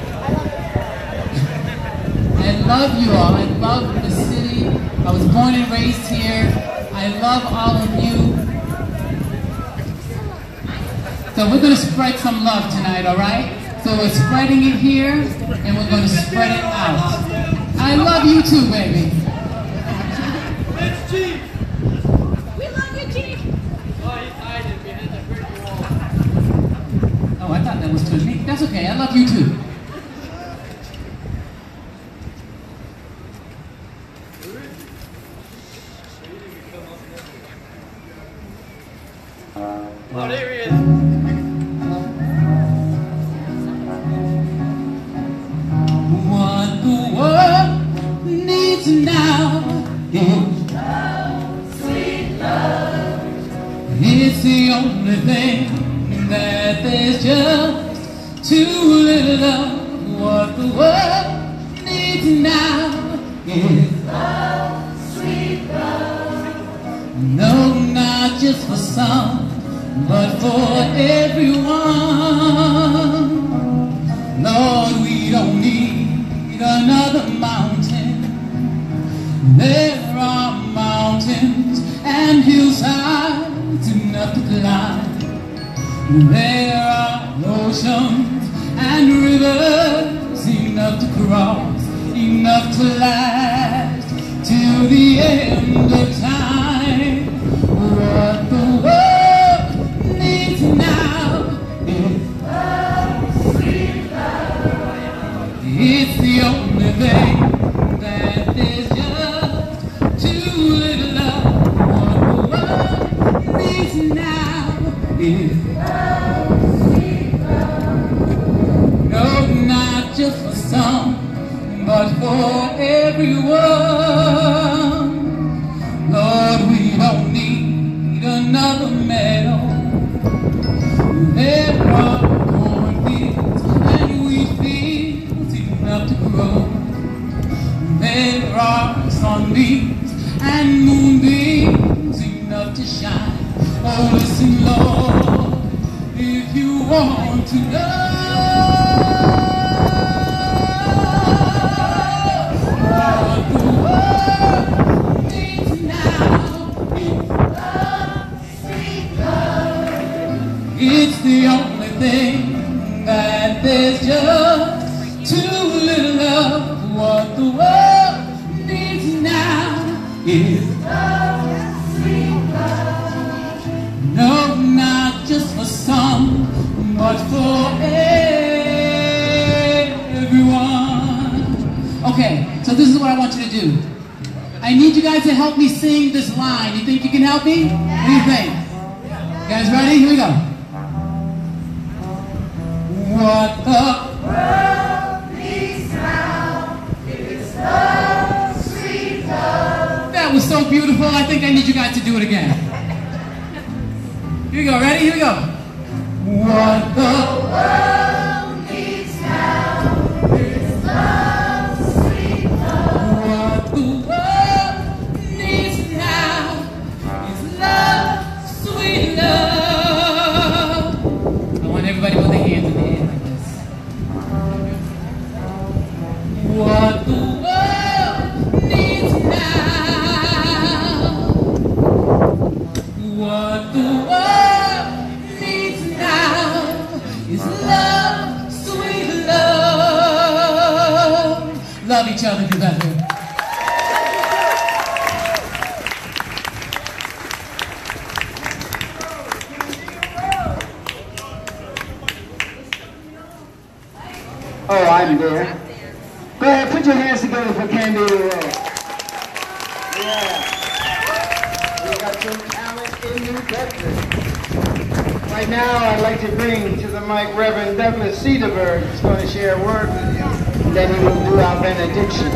I love you all. I love the city. I was born and raised here. I love all of you. So we're going to spread some love tonight, all right? So we're spreading it here, and we're going to spread it out. I love you too, baby. Chief! We love you, Chief! Oh, he's hiding behind the brick wall. Oh, I thought that was to me. That's okay. I love you too. Oh, there he is. What the world needs now is love, sweet love. It's the only thing that there's just too little of. What the world needs now is love, sweet love. No, not just for some, but for everyone. Lord, we don't need another mountain. There are mountains and hillsides enough to climb. There are oceans and rivers enough to cross, enough to lie. the end of time. What the world needs now is love, sweet love. It's the only thing that there's just too little love. What the world needs now is love, sweet love. No, not just for some, but for everyone. Lord, we don't need another medal. There are cornfields and wheat fields enough to grow. There are sunbeams and moonbeams enough to shine. Oh, listen, Lord, if you want to know what the world needs now is love, sweet love. It's the only thing that there's just too little of. What the world needs now is love, sweet love. No, not just for some, but for everyone. Okay, so this is what I want you to do. I need you guys to help me sing this line. You think you can help me? What do you think? You guys ready? Here we go. What the world needs now is love, sweet love. That was so beautiful. I think I need you guys to do it again. Here we go. Ready? Here we go. What the world needs now is love, sweet love. What the world needs now is love, sweet love. I want everybody to put their hands in the air like this. What the world needs now. What the world needs now is love, sweet love. Love each other, New Bedford. Oh, I'm there. Go ahead, put your hands together for Candy Rowe. Yeah. We got some talent in New Bedford. Right now, I'd like to bring to the mic Reverend Douglas Cedarberg, who's going to share a word with you. And then he will do our benediction.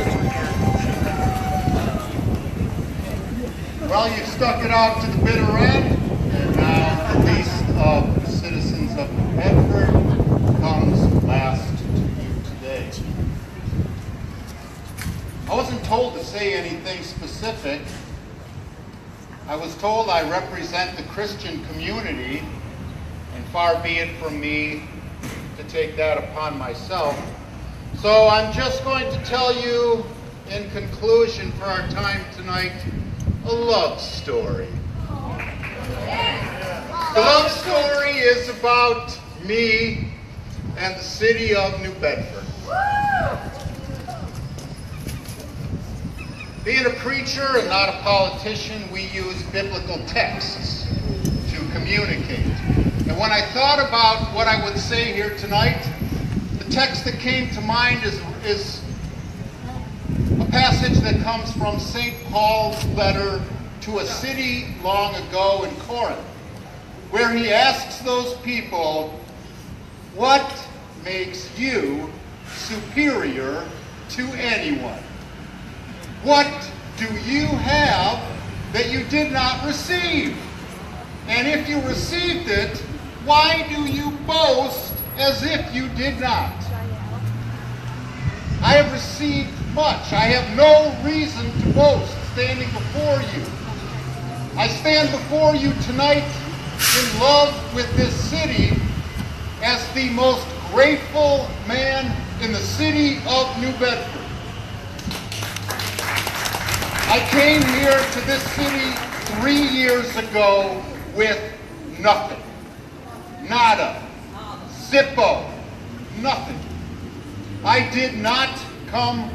Well, you've stuck it out to the bitter end, and now the least of the citizens of New Bedford comes last to you today. I wasn't told to say anything specific. I was told I represent the Christian community, and far be it from me to take that upon myself. So I'm just going to tell you, in conclusion for our time tonight, a love story. The love story is about me and the city of New Bedford. Being a preacher and not a politician, we use biblical texts to communicate. And when I thought about what I would say here tonight, the text that came to mind is a passage that comes from St. Paul's letter to a city long ago in Corinth, where he asks those people, what makes you superior to anyone? What do you have that you did not receive? And if you received it, why do you boast as if you did not? I have received much. I have no reason to boast standing before you. I stand before you tonight in love with this city as the most grateful man in the city of New Bedford. I came here to this city 3 years ago with nothing. Nada. Zippo. Nothing. I did not come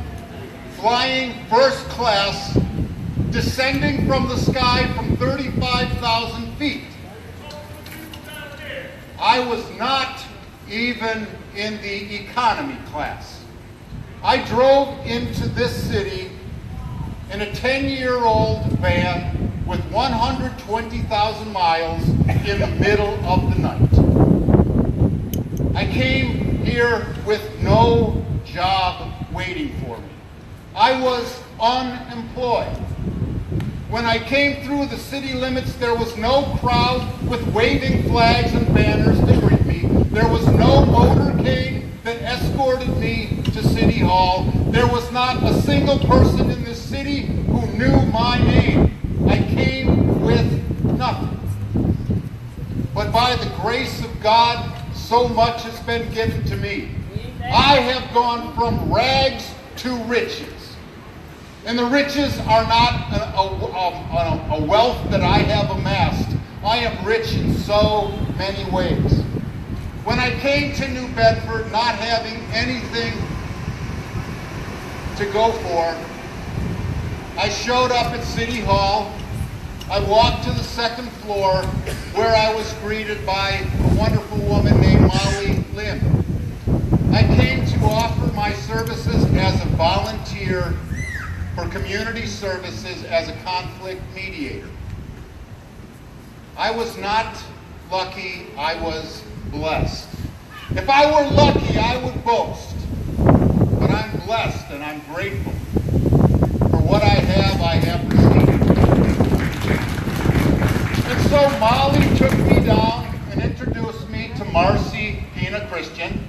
flying first class descending from the sky from 35,000 feet. I was not even in the economy class. I drove into this city in a 10-year-old van with 120,000 miles in the middle of the night. I came here with no job waiting for me. I was unemployed. When I came through the city limits, there was no crowd with waving flags and banners to greet me. There was no motorcade that escorted me to City Hall. There was not a single person in this city who knew my name. I came with nothing. But by the grace of God, so much has been given to me. I have gone from rags to riches. And the riches are not a wealth that I have amassed. I am rich in so many ways. When I came to New Bedford not having anything to go for, I showed up at City Hall. I walked to the second floor where I was greeted by a wonderful woman named Molly Lynn. I came to offer my services as a volunteer for community services as a conflict mediator. I was not lucky, I was blessed. If I were lucky, I would boast. But I'm blessed and I'm grateful. For what I have received. And so Molly took me down and introduced me to Marcy Pina Christian.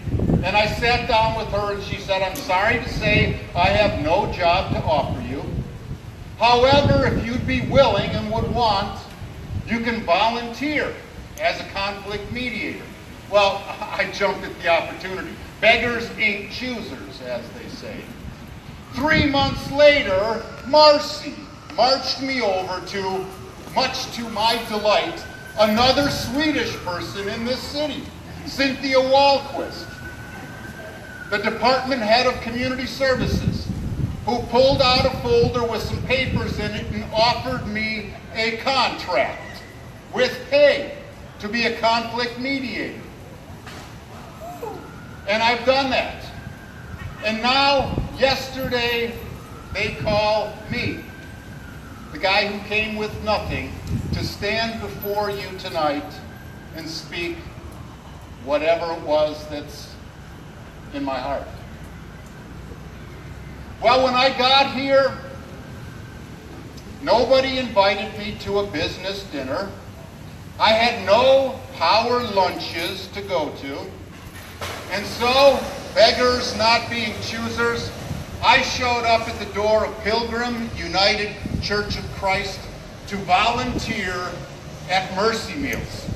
And I sat down with her and she said, I'm sorry to say I have no job to offer you. However, if you'd be willing and would want, you can volunteer as a conflict mediator. Well, I jumped at the opportunity. Beggars ain't choosers, as they say. 3 months later, Marcy marched me over to, much to my delight, another Swedish person in this city, Cynthia Wahlquist, the department head of community services, who pulled out a folder with some papers in it and offered me a contract with pay to be a conflict mediator. And I've done that. And now, yesterday, they call me, the guy who came with nothing, to stand before you tonight and speak whatever it was that's in my heart. Well, when I got here, nobody invited me to a business dinner. I had no power lunches to go to. And so, beggars not being choosers, I showed up at the door of Pilgrim United Church of Christ to volunteer at Mercy Meals.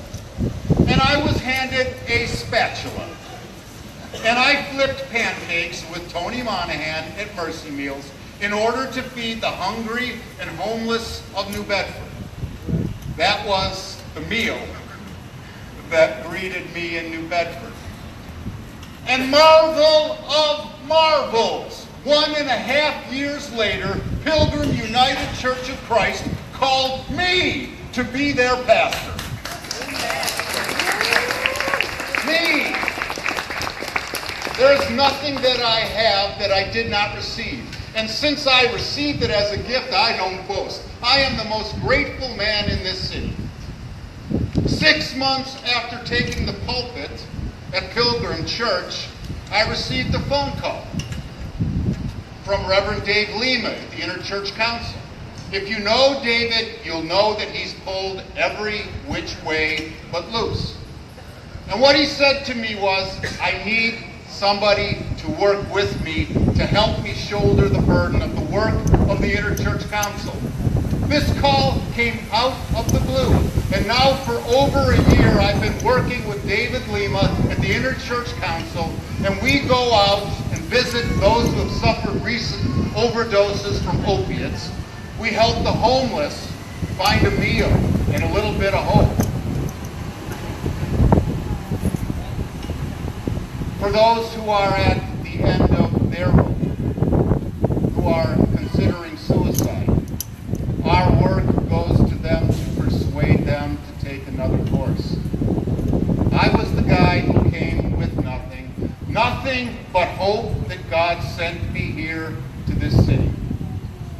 And I was handed a spatula. And I flipped pancakes with Tony Monahan at Mercy Meals in order to feed the hungry and homeless of New Bedford. That was the meal that greeted me in New Bedford. And marvel of marvels, 1.5 years later, Pilgrim United Church of Christ called me to be their pastor. Me. There's nothing that I have that I did not receive. And since I received it as a gift, I don't boast. I am the most grateful man in this city. 6 months after taking the pulpit at Pilgrim Church, I received a phone call from Reverend Dave Lima at the Interchurch Council. If you know David, you'll know that he's pulled every which way but loose. And what he said to me was, I need somebody to work with me to help me shoulder the burden of the work of the Interchurch Council. This call came out of the blue, and now for over a year I've been working with David Lima at the Interchurch Council, and we go out and visit those who have suffered recent overdoses from opiates. We help the homeless find a meal and a little bit of hope. For those who are at the end of their rope, who are considering suicide, nothing but hope that God sent me here to this city.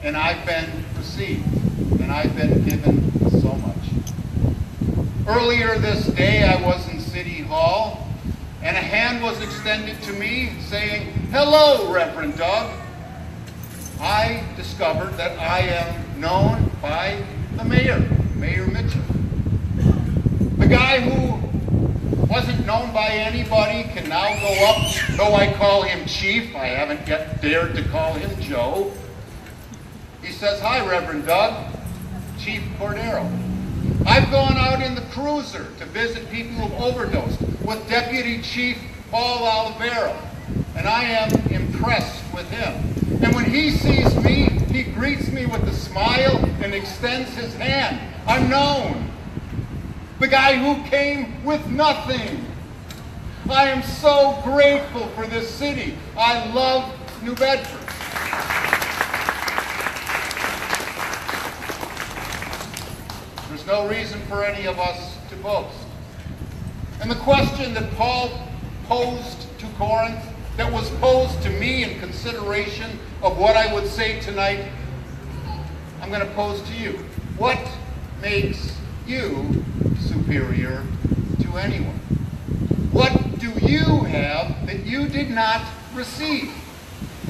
And I've been received, and I've been given so much. Earlier this day, I was in City Hall, and a hand was extended to me saying, "Hello, Reverend Doug." I discovered that I am known by the mayor, Mayor Mitchell. The guy who wasn't known by anybody can now go up, though I call him Chief. I haven't yet dared to call him Joe. He says, "Hi, Reverend Doug, Chief Cordero. I've gone out in the cruiser to visit people who've overdosed with Deputy Chief Paul Oliveira, and I am impressed with him. And when he sees me, he greets me with a smile and extends his hand. I'm known. The guy who came with nothing. I am so grateful for this city. I love New Bedford." There's no reason for any of us to boast. And the question that Paul posed to Corinth, that was posed to me in consideration of what I would say tonight, I'm going to pose to you. What makes you superior to anyone? What do you have that you did not receive?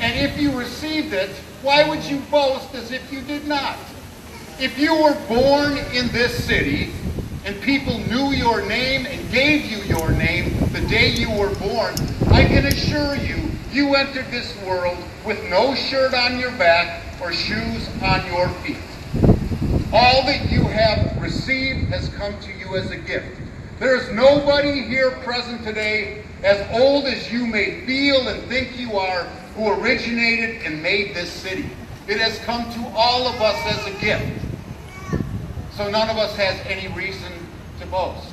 And if you received it, why would you boast as if you did not? If you were born in this city and people knew your name and gave you your name the day you were born, I can assure you, you entered this world with no shirt on your back or shoes on your feet. All that you have received has come to you as a gift. There is nobody here present today, as old as you may feel and think you are, who originated and made this city. It has come to all of us as a gift. So none of us has any reason to boast.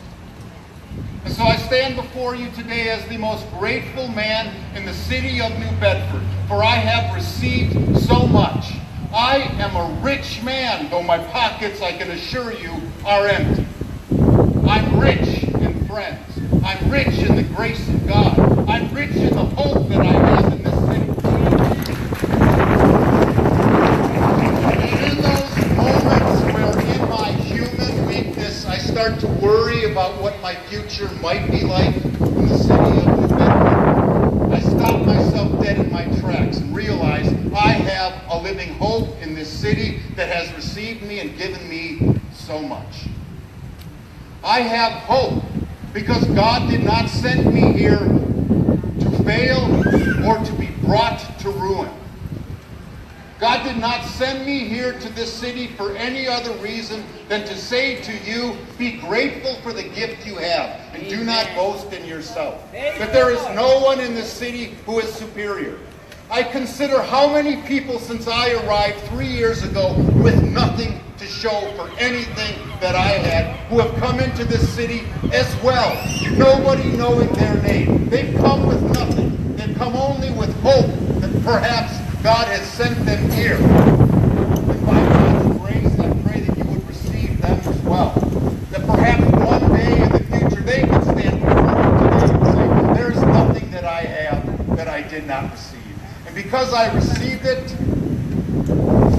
And so I stand before you today as the most grateful man in the city of New Bedford, for I have received so much. I am a rich man, though my pockets, I can assure you, are empty. I'm rich in friends. I'm rich in the grace of God. I'm rich in the hope that I have in this city. And in those moments where in my human weakness I start to worry about what my future might be like in the city of New Bedford, I stop myself dead in my tracks and realize I have a living hope in this city that has received me and given me so much. I have hope because God did not send me here to fail or to be brought to ruin. God did not send me here to this city for any other reason than to say to you, be grateful for the gift you have and do not boast in yourself. That there is no one in this city who is superior. I consider how many people since I arrived 3 years ago with nothing to show for anything that I had, who have come into this city as well, nobody knowing their name. They've come with nothing. They've come only with hope that perhaps God has sent them here. And by God's grace, I pray that you would receive them as well. That perhaps one day in the future they can stand before you today and say, there is nothing that I have that I did not receive. And because I received it,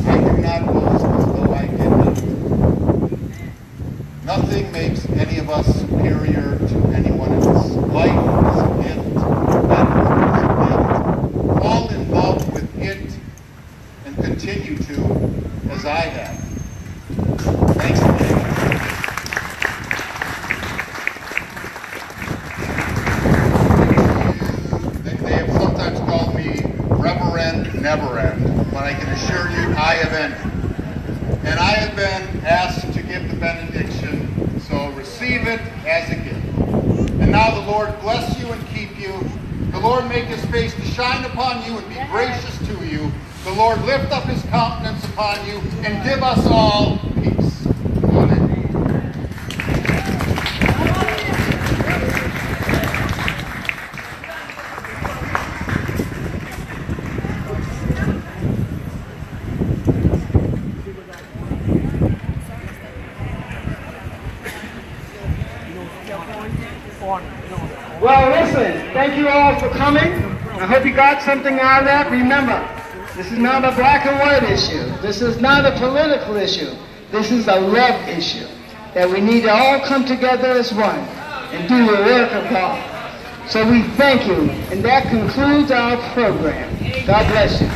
I do not boast as though I did not. Nothing makes any of us superior to anyone else. Life is a gift. Bedford is a gift. Fall in love with it and continue to, as I have. Thanks again. They have sometimes called me Reverend Never End, but I can assure you I have ended. And I have been asked to give the benediction, so receive it as a gift. And now the Lord bless you and keep you. The Lord make his face to shine upon you and be gracious to you. The Lord lift up his countenance upon you and give us all peace. Amen. Well, listen. Thank you all for coming. I hope you got something out of that. Remember, this is not a black and white issue. This is not a political issue. This is a love issue. That we need to all come together as one and do the work of God. So we thank you. And that concludes our program. God bless you.